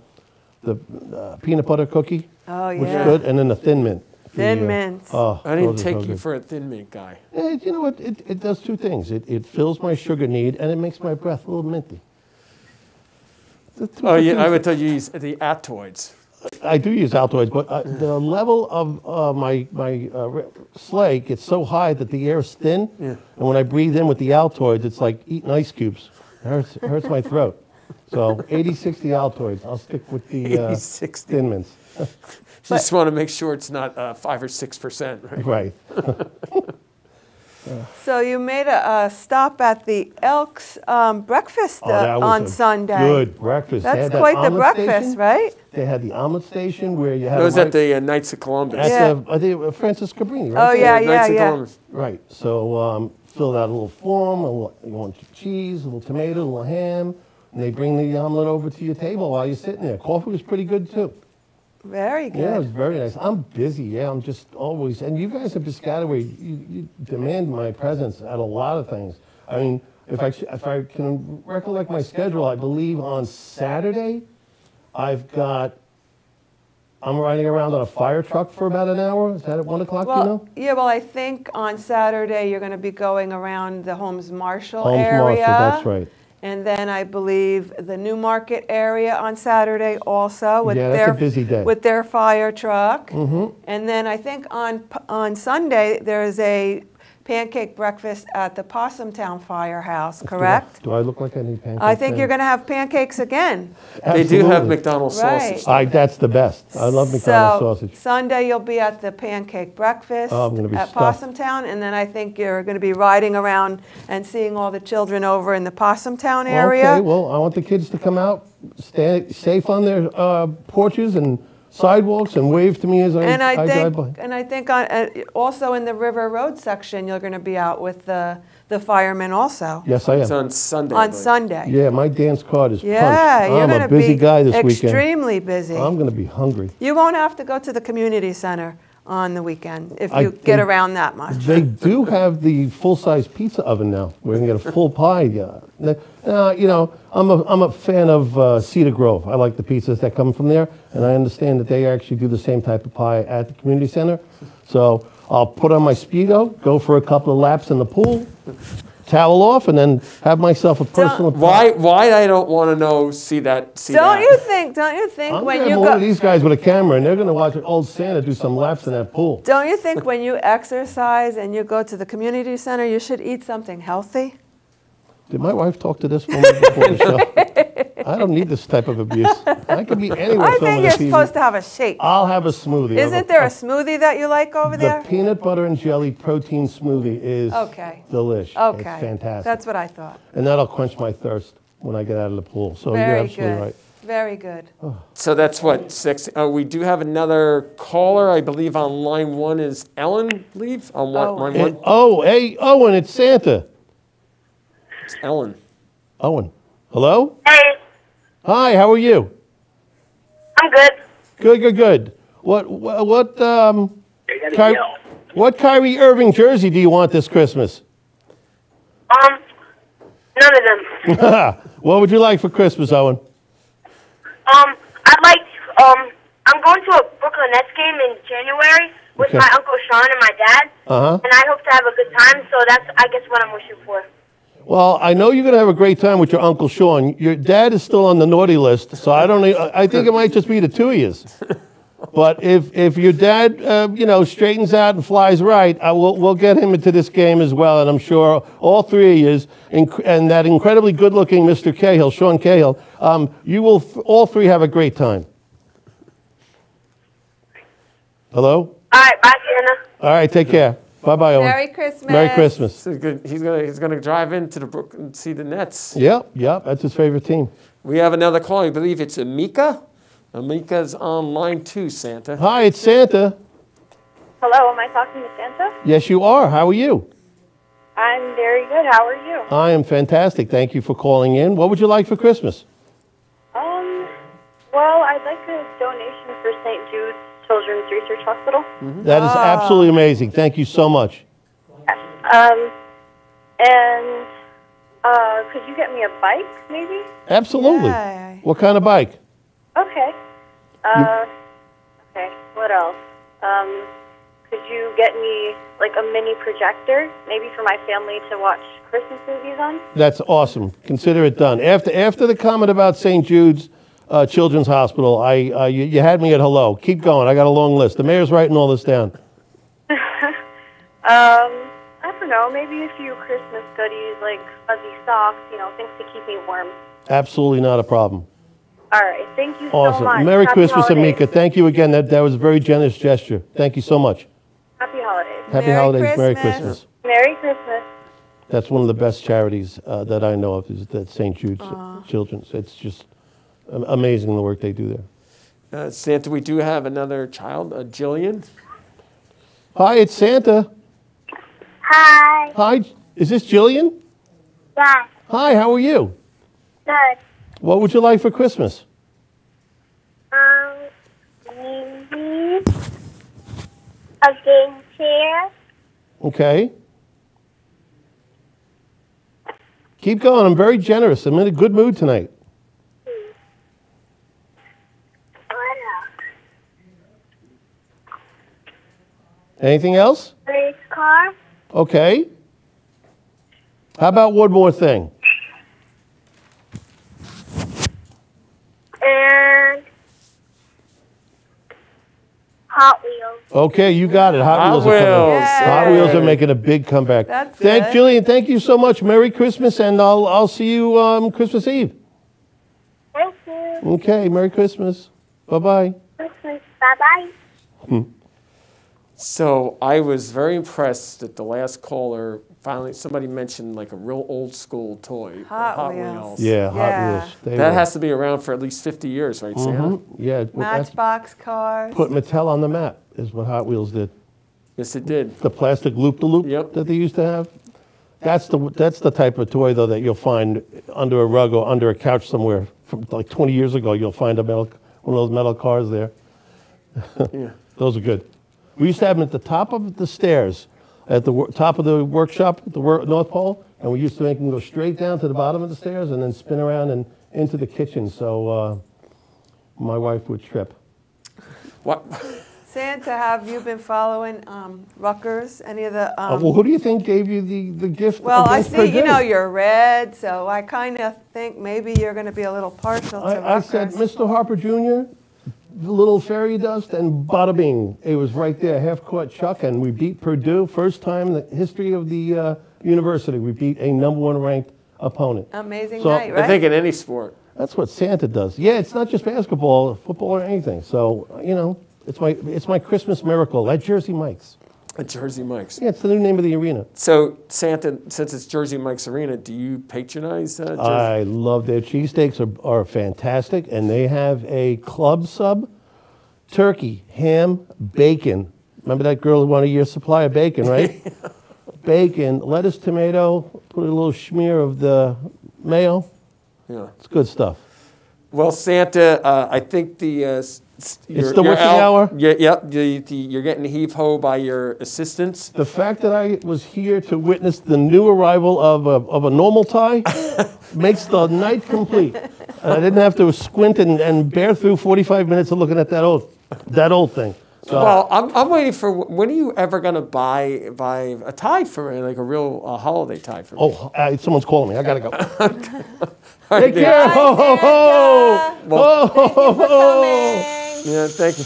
peanut butter cookie, Oh, which is yeah. good, and then the Thin Mint. Thin Mint. Oh, I didn't those are take so you good. for a Thin Mint guy. You know what? It does 2 things. It fills my sugar need, and it makes my breath a little minty. Oh, yeah, I would tell you use the Altoids. I do use Altoids, but the level of my sleigh gets so high that the air is thin, and when I breathe in with the Altoids, it's like eating ice cubes. It hurts my throat. So 80, 60 Altoids. I'll stick with the 80, 60. Thin Mints. Just want to make sure it's not 5 or 6%, right? Right. So you made a stop at the Elks breakfast That was on a Sunday. Good breakfast. They That's had that quite the omelet breakfast, station. right? They had the omelet station where you had That was a at the Knights of Columbus. at Yeah. the, I think Francis Cabrini, right? Oh, yeah, Knights of yeah. Columbus. Right. So filled out a little form, you want cheese, a little tomato, a little ham, and they bring the omelet over to your table while you're sitting there. Coffee was pretty good too. Very good. Yeah, it was very nice. I'm busy. Yeah, I'm just always. And you guys at Piscataway, you demand my presence at a lot of things. I mean, if I can recollect my schedule, I believe on Saturday, I'm riding around on a fire truck for about an hour. Is that at 1 o'clock? Well, you know? yeah, well, I think on Saturday you're going to be going around the Holmes Marshall Holmes area. Marshall, that's right. And then I believe the New Market area on Saturday also with Yeah, that's their a busy day. with their fire truck. And then I think on Sunday there's a pancake breakfast at the Possum Town Firehouse, correct? Do I look like I need pancakes? I think you're going to have pancakes again. They do have Absolutely. McDonald's Right. sausage. That's the best. I love McDonald's So sausage. Sunday you'll be at the pancake breakfast Oh, I'm gonna be at stuffed. Possum Town, and then I think you're going to be riding around and seeing all the children over in the Possum Town area. Okay, well, I want the kids to come out, stay safe on their porches and sidewalks and wave to me as I drive by. And I think also in the River Road section you're going to be out with the firemen also Yes, I It's am. on Sunday. I on believe. Sunday. Yeah, my dance card is Yeah, punched. you're I'm going a to busy be guy this weekend. extremely busy. I'm going to be hungry. You won't have to go to the community center on the weekend if I you get think- around that much. They do have the full-size pizza oven now, where you can get a full pie. You know, I'm a fan of Cedar Grove. I like the pizzas that come from there, and I understand that they actually do the same type of pie at the community center. So I'll put on my Speedo, go for a couple of laps in the pool, towel off, and then have myself a personal pie. Why I don't want to know, see that. Don't you think I'm when gonna you have one go of these guys with a camera, and they're going to watch an old Santa do some laps in that pool. Don't you think when you exercise and you go to the community center, you should eat something healthy? Did my wife talk to this woman before the show? I don't need this type of abuse. I could be anywhere I filming think you're a TV. supposed to have a shake. I'll have a smoothie. Isn't there a smoothie that you like over The there? peanut butter and jelly protein smoothie is Okay. delish. Okay. It's fantastic. That's what I thought. And that'll quench my thirst when I get out of the pool. So you're Very absolutely good. right. Very good. So that's what, 6. We do have another caller, I believe on line 1 is Ellen, I believe, on line 1. Hey, Owen, it's Santa. It's Ellen. Owen. Hello? Hey, Hi, how are you? I'm good. Good. What Kyrie Irving jersey do you want this Christmas? None of them. What would you like for Christmas, Owen? I'd like, I'm going to a Brooklyn Nets game in January with Okay. my Uncle Sean and my dad. Uh-huh. And I hope to have a good time, so that's, I guess, what I'm wishing for. Well, I know you're going to have a great time with your Uncle Sean. Your dad is still on the naughty list, so I think it might just be the two of you. But if your dad, straightens out and flies right, we'll get him into this game as well. And I'm sure all three of you, and that incredibly good-looking Mr. Cahill, Sean Cahill, you will all three have a great time. Hello? All right, bye, Santa. All right, take care. Bye-bye, Owen. Merry Christmas. Merry Christmas. So he's gonna drive into the Brook and see the Nets. Yep, that's his favorite team. We have another call. I believe it's Amika. Amika's on line 2, Santa. Hi, it's Santa. Hello, am I talking to Santa? Yes, you are. How are you? I'm very good. How are you? I am fantastic. Thank you for calling in. What would you like for Christmas? Well, I'd would like a donation for St. Jude's Children's Research Hospital. That is absolutely amazing. Thank you so much. And could you get me a bike, maybe? Absolutely. Yay. What kind of bike? Okay. Okay, what else? Could you get me like a mini projector, maybe for my family to watch Christmas movies on? That's awesome. Consider it done. After the comment about St. Jude's Children's Hospital, you had me at hello. Keep going. I got a long list. The mayor's writing all this down. I don't know, maybe a few Christmas goodies like fuzzy socks, things to keep me warm. Absolutely not a problem. All right, thank you Awesome. so much. Merry Happy Christmas, holidays. Amika. Thank you again. That was a very generous gesture. Thank you so much. Happy holidays. Happy Merry holidays. Merry Christmas. Christmas. Merry Christmas. That's one of the best charities that I know of, is that St. Jude's Children's. It's just amazing the work they do there. Santa, we do have another child, Jillian. Hi, it's Santa. Hi. Hi, is this Jillian? Yes. Hi, how are you? Good. What would you like for Christmas? Maybe a game chair. Okay. Keep going. I'm very generous. I'm in a good mood tonight. What else? Anything else? Race car. Okay. How about one more thing? And Hot Wheels. Okay, you got it. Hot Wheels are coming. Wheels. Hot Wheels are making a big comeback. That's Thank good. Jillian. Thank you so much. Merry Christmas, and I'll see you Christmas Eve. Thank you. Okay. Merry Christmas. Bye-bye. Christmas. Bye-bye. So I was very impressed that the last caller, finally, somebody mentioned like a real old school toy. Hot Wheels. Yeah, Hot Yeah. Wheels. They That were- has to be around for at least 50 years, right, Santa? Yeah. That's Matchbox cars. put Mattel on the map is what Hot Wheels did. Yes, it did. The plastic loop-the-loop Yep. that they used to have. That's the type of toy, though, that you'll find under a rug or under a couch somewhere. From like 20 years ago, you'll find one of those metal cars there. Yeah. Those are good. We used to have them at the top of the stairs, at the top of the workshop at the North Pole, and we used to make them go straight down to the bottom of the stairs and then spin around and into the kitchen, so my wife would trip. What? Santa, have you been following Rutgers? Any of the? Well, who do you think gave you the gift? Well, I against Purdue? see, you're red, so I kind of think maybe you're going to be a little partial to I Rutgers. said, Mr. Harper Jr., the little fairy dust, and bada bing. It was right there, half-court chuck, and we beat Purdue. First time in the history of the university, we beat a #1 ranked opponent. Amazing So, night, right? I think in any sport. That's what Santa does. Yeah, it's not just basketball, football, or anything. So, it's my Christmas miracle at Jersey Mike's. At Jersey Mike's. Yeah, it's the new name of the arena. So, Santa, since it's Jersey Mike's Arena, do you patronize Jersey? I love their cheesesteaks are fantastic, and they have a club sub, turkey, ham, bacon. Remember that girl who wanted a year's supply of bacon, right? Bacon, lettuce, tomato, put a little smear of the mayo. Yeah. It's good stuff. Well, Santa, I think the the witching hour? You're getting heave-ho by your assistants. The fact that I was here to witness the new arrival of a normal tie makes the night complete. And I didn't have to squint and bear through 45 minutes of looking at that old thing. So, Well, I'm waiting for, when are you ever going to buy a tie for me, like a real holiday tie for me? someone's calling me. I gotta go. All right, Take care. Bye, Ho, ho, ho. Santa. Ho, ho, ho, ho. Yeah, thank you.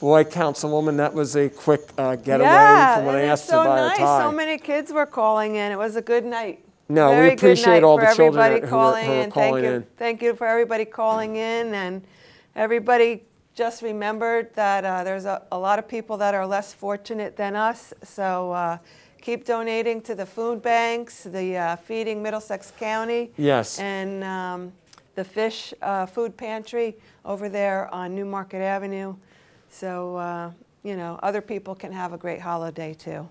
Boy, Councilwoman, that was a quick getaway Yeah, from when I it was asked so to buy nice. a tie. So many kids were calling in. It was a good night. No, we Very good appreciate night all for the children everybody who are calling in. calling in. Thank you for everybody calling in, and everybody just remembered that there's a lot of people that are less fortunate than us. So keep donating to the food banks, the Feeding Middlesex County. Yes. And the Fish Food Pantry over there on New Market Avenue. So, other people can have a great holiday too.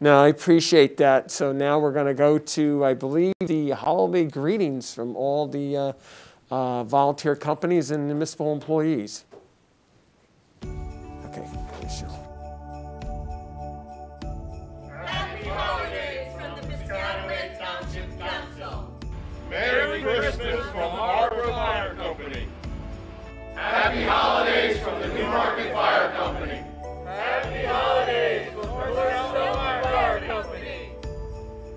No, I appreciate that. So now we're going to go to, I believe, the holiday greetings from all the volunteer companies and municipal employees. Okay, please, Cheryl. Happy holidays from the Piscataway Township Council. Merry Christmas from Arbor Fire Company. Happy holidays from the Newmarket Fire Company. Happy holidays from Piscataway Fire Company.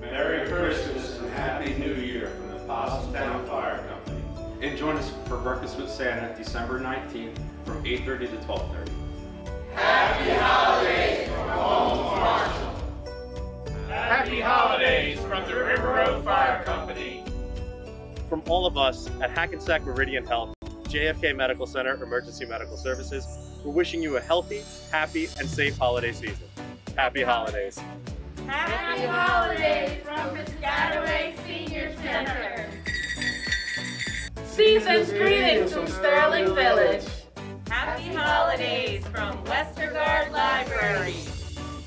Merry Christmas and Happy New Year from the Piscataway Fire Company. And join us for Breakfast with Santa December 19th from 8:30 to 12:30. Happy holidays from Holmes Marshall. Happy holidays from the River Road Fire Company. From all of us at Hackensack Meridian Health, JFK Medical Center Emergency Medical Services, we're wishing you a healthy, happy, and safe holiday season. Happy holidays. Happy holidays from Piscataway Senior Center. Season's greetings from Sterling Village. Happy holidays from Westergaard Library.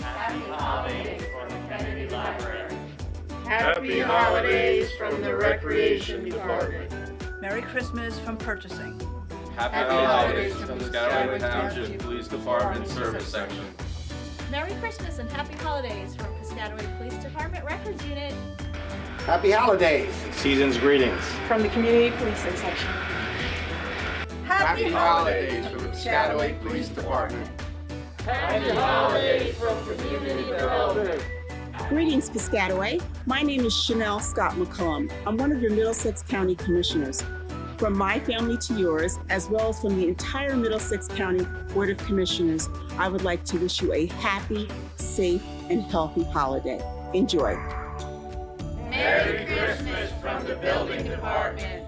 Happy holidays from the Kennedy Library. Happy holidays from the Recreation Department. Merry Christmas from Purchasing. Happy holidays from the Piscataway Township Police Department Service Section. Merry Christmas and Happy Holidays from Piscataway Police Department Records Unit. Happy holidays. Season's greetings From the Community Policing Section. Happy holidays from the Piscataway Police Department. Happy holidays from Community Development. Greetings, Piscataway. My name is Chanel Scott McCollum. I'm one of your Middlesex County Commissioners. From my family to yours, as well as from the entire Middlesex County Board of Commissioners, I would like to wish you a happy, safe, and healthy holiday. Enjoy. Merry Christmas from the Building Department.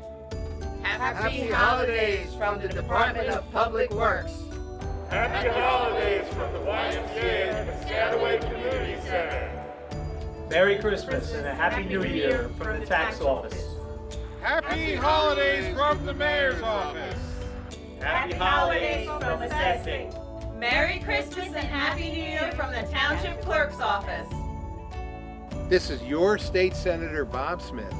Happy holidays from the Department of Public Works. Happy holidays from the YMCA and Piscataway Community Center. Merry Christmas and a Happy New Year from the Tax Office. Happy holidays from the Mayor's Office. Happy holidays from assessing. Merry Christmas and Happy New Year from the Township Clerk's Office. This is your State Senator Bob Smith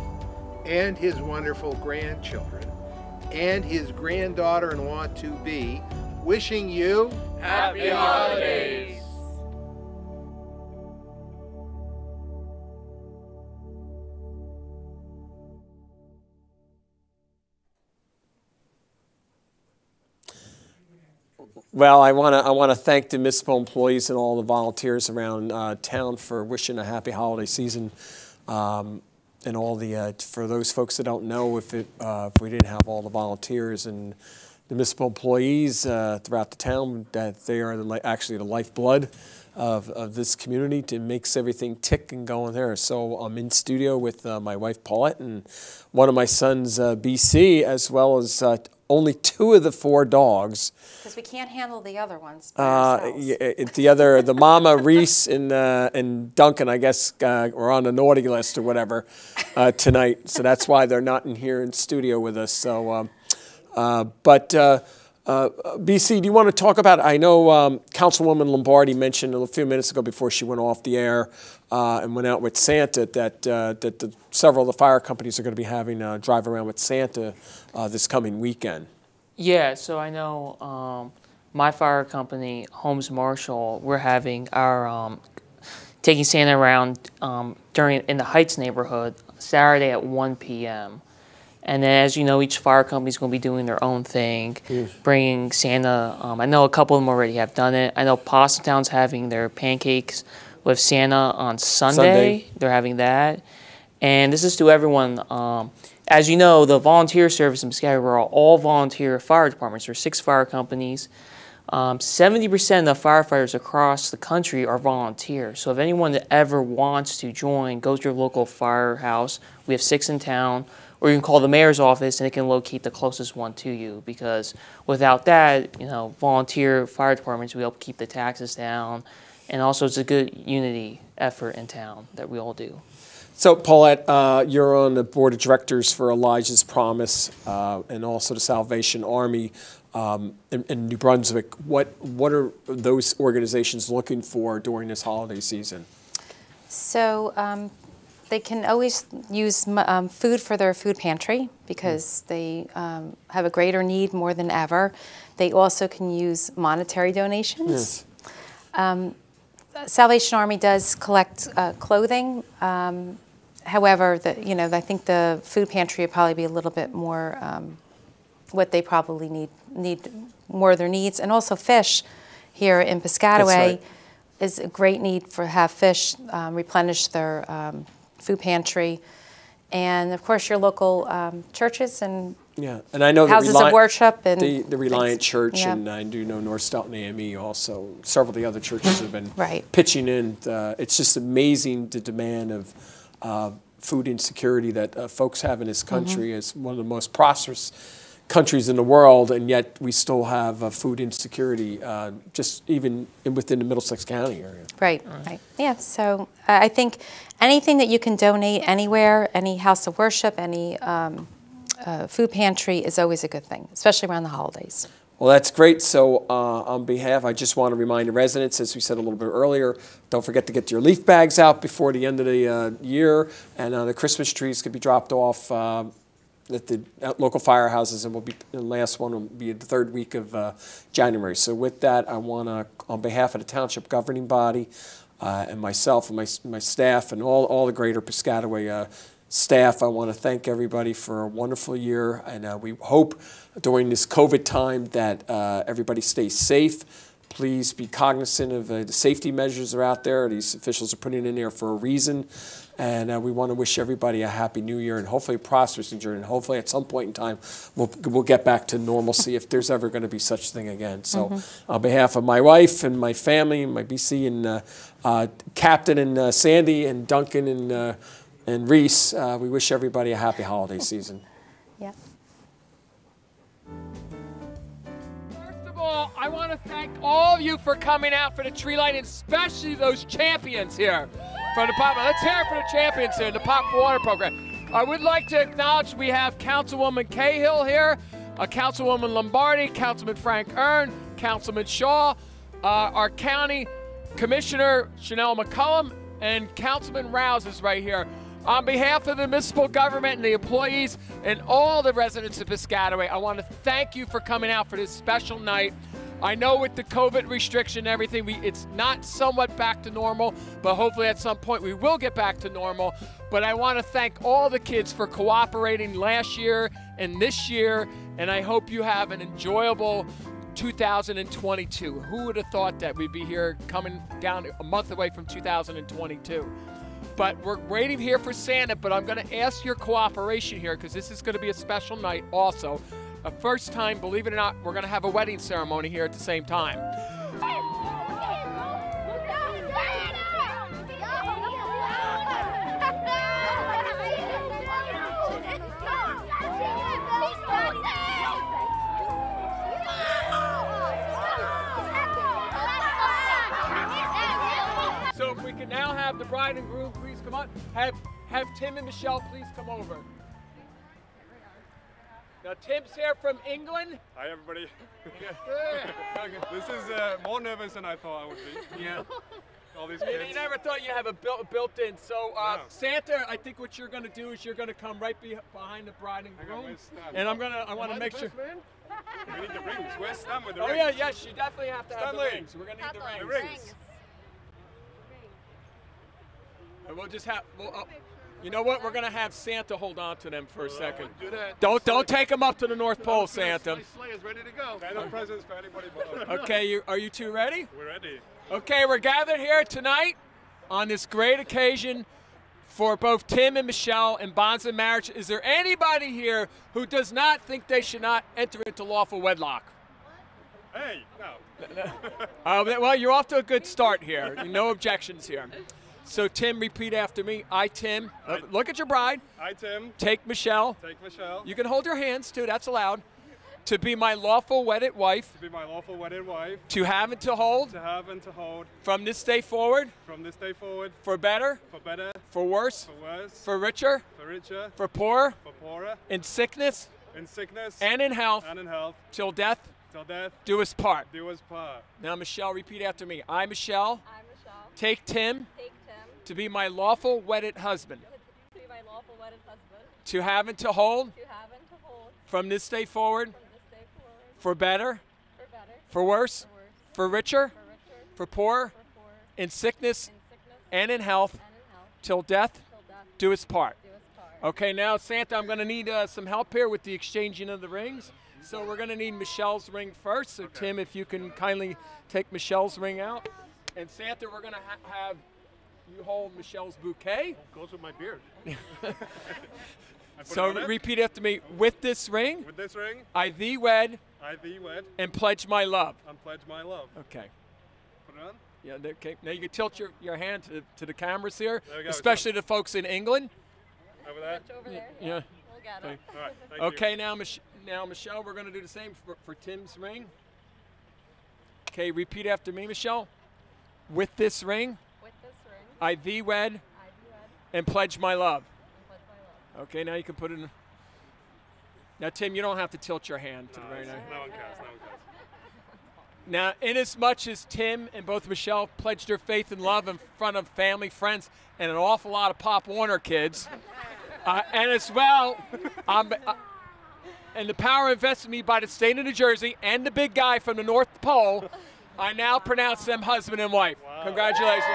and his wonderful grandchildren and his granddaughter-in-law to be wishing you Happy holidays. Well, I want to thank the municipal employees and all the volunteers around town for wishing a happy holiday season, and all the for those folks that don't know, if we didn't have all the volunteers and the municipal employees throughout the town, that they are actually the lifeblood of this community to makes everything tick and go in there. So I'm in studio with my wife Paulette and one of my sons BC, as well as only 2 of the 4 dogs. Because we can't handle the other ones. The mama, Reese, and Duncan, I guess, were on the naughty list or whatever tonight. So that's why they're not in here in studio with us. So, BC, do you want to talk about, I know Councilwoman Lombardi mentioned a few minutes ago before she went off the air and went out with Santa that several of the fire companies are going to be having drive around with Santa this coming weekend. Yeah, so I know my fire company, Holmes Marshall, we're having our taking Santa around in the Heights neighborhood Saturday at 1 p.m. And then, as you know, each fire company is going to be doing their own thing, bringing Santa. I know a couple of them already have done it. I know Possumtown's having their pancakes with Santa on Sunday. They're having that. And this is to everyone. As you know, the volunteer service in Piscataway are all volunteer fire departments. There are 6 fire companies. 70% of the firefighters across the country are volunteers. So if anyone that ever wants to join, go to your local firehouse. We have 6 in town. Or you can call the mayor's office and they can locate the closest one to you, because without that, volunteer fire departments, we help keep the taxes down. And also it's a good unity effort in town that we all do. So Paulette, you're on the board of directors for Elijah's Promise and also the Salvation Army in New Brunswick. What are those organizations looking for during this holiday season? So They can always use food for their food pantry because they have a greater need more than ever. They also can use monetary donations. Yes. Salvation Army does collect clothing. However, I think the food pantry would probably be a little bit more what they probably need more of their needs. And also fish here in Piscataway is a great need for have fish replenish their food pantry. And of course your local churches and and I know houses of worship and the Reliant Church, yeah. and I do know North Stoughton AME also. Several of the other churches have been right. pitching in. It's just amazing the demand of food insecurity that folks have in this country. It's one of the most prosperous countries in the world, and yet we still have food insecurity, just even within the Middlesex County area. Right. Yeah, so I think anything that you can donate anywhere, any house of worship, any food pantry is always a good thing, especially around the holidays. Well, that's great. So on behalf, I just want to remind the residents, as we said a little bit earlier, don't forget to get your leaf bags out before the end of the year, and the Christmas trees could be dropped off at the local firehouses, and the last one will be the third week of January. So with that, I want to, on behalf of the township governing body and myself and my staff and all the greater Piscataway staff, I want to thank everybody for a wonderful year, and we hope during this COVID time that everybody stays safe. Please be cognizant of the safety measures that are out there. These officials are putting it in there for a reason. And we want to wish everybody a happy new year and hopefully a prosperous new year. And hopefully at some point in time, we'll get back to normalcy if there's ever going to be such a thing again. So on behalf of my wife and my family, my BC and Captain and Sandy and Duncan and Reese, we wish everybody a happy holiday season. Yeah. First of all, I want to thank all of you for coming out for the tree lighting, especially those champions here. From the pop, let's hear it for the champions here, the Pop Water Program. I would like to acknowledge we have Councilwoman Cahill here, Councilwoman Lombardi, Councilman Frank Earn, Councilman Shaw, our County Commissioner Chanel McCullum, and Councilman Rouse is right here. On behalf of the municipal government and the employees and all the residents of Piscataway, I want to thank you for coming out for this special night. I know with the COVID restriction and everything, it's not somewhat back to normal, but hopefully at some point we will get back to normal. But I want to thank all the kids for cooperating last year and this year, and I hope you have an enjoyable 2022. Who would have thought that we'd be here coming down a month away from 2022? But we're waiting here for Santa, but I'm going to ask your cooperation here because this is going to be a special night also. A first time, believe it or not, we're going to have a wedding ceremony here at the same time. So if we can now have the bride and groom please come on. Have Tim and Michelle please come over. Now Tim's here from England. Hi everybody. This is more nervous than I thought I would be. Yeah. All these kids. You never thought you have a built-in. So No. Santa, I think what you're going to do is you're going to come right behind the bride and groom, and I want to make sure. We need the rings. Where's Stan with the Oh rings? yeah, yes, you definitely have to have the Stanley. rings. We're going to need The the rings. rings. And we'll just have. You know what? We're going to have Santa hold on to them for a second. Do that. Don't take them up to the North Pole, Santa. My sleigh is ready to go. No presents for anybody but us. Okay, are you two ready? We're ready. Okay, we're gathered here tonight on this great occasion for both Tim and Michelle in bonds and marriage. Is there anybody here who does not think they should not enter into lawful wedlock? Hey, no. Well, you're off to a good start here. No objections here. So, Tim, repeat after me. I, Tim. Look at your bride. I, Tim. Take Michelle. Take Michelle. You can hold your hands, too. That's allowed. To be my lawful wedded wife. To be my lawful wedded wife. To have and to hold. To have and to hold. From this day forward. From this day forward. For better. For better. For worse. For worse. For richer. For richer. For poorer. For poorer. In sickness. In sickness. And in health. And in health. Till death. Till death. Do us part. Do us part. Now, Michelle, repeat after me. I, Michelle. I, Michelle. Take Tim. Take Tim. To be my lawful wedded husband. To to have and to hold from this day forward for better, for worse, for richer, for poorer, in sickness and in health, till death do us part. Okay, now Santa, I'm going to need some help here with the exchanging of the rings. So we're going to need Michelle's ring first. So Tim, if you can kindly take Michelle's ring out. And Santa, we're going to have you hold Michelle's bouquet. Goes with my beard. So repeat after me. With this ring. With this ring. I thee wed. I thee wed. And pledge my love. And pledge my love. Okay. Put it on. Yeah. Okay. Now you can tilt your hand to the cameras here, There we go. especially the folks in England. Over there. Over there. Yeah. We'll get Okay. it. All right. Thank Okay. you. Now Michelle, we're going to do the same for Tim's ring. Okay. Repeat after me, Michelle. With this ring. With this ring. I thee wed. And pledge my love. Okay, now you can put it in. Now, Tim, you don't have to tilt your hand to the very nice. No one cares. No one cares. Now, inasmuch as Tim and both Michelle pledged their faith and love in front of family, friends, and an awful lot of Pop Warner kids, and as well, and the power invested in me by the state of New Jersey and the big guy from the North Pole, I now pronounce them husband and wife. Wow. Congratulations.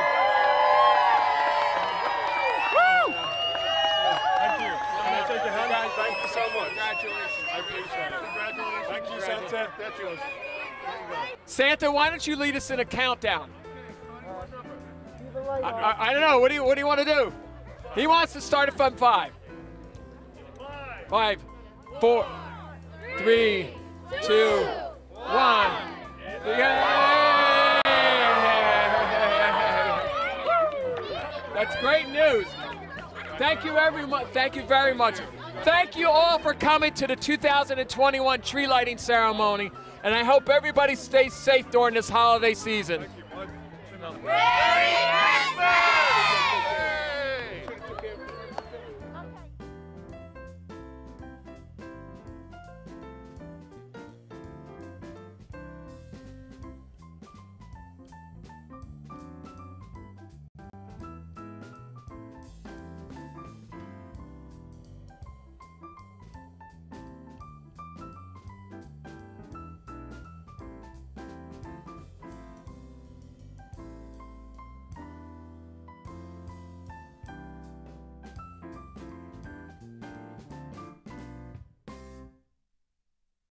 Thank you so much. Congratulations. I appreciate it. Congratulations. Thank you, Santa. That's yours. Santa, why don't you lead us in a countdown? I don't know. What do you want to do? He wants to start it from 5. 5, 4, 3, 2, 1. That's great news. Thank you, everyone. Thank you very much. Thank you all for coming to the 2021 tree lighting ceremony, and I hope everybody stays safe during this holiday season. Thank you, bud.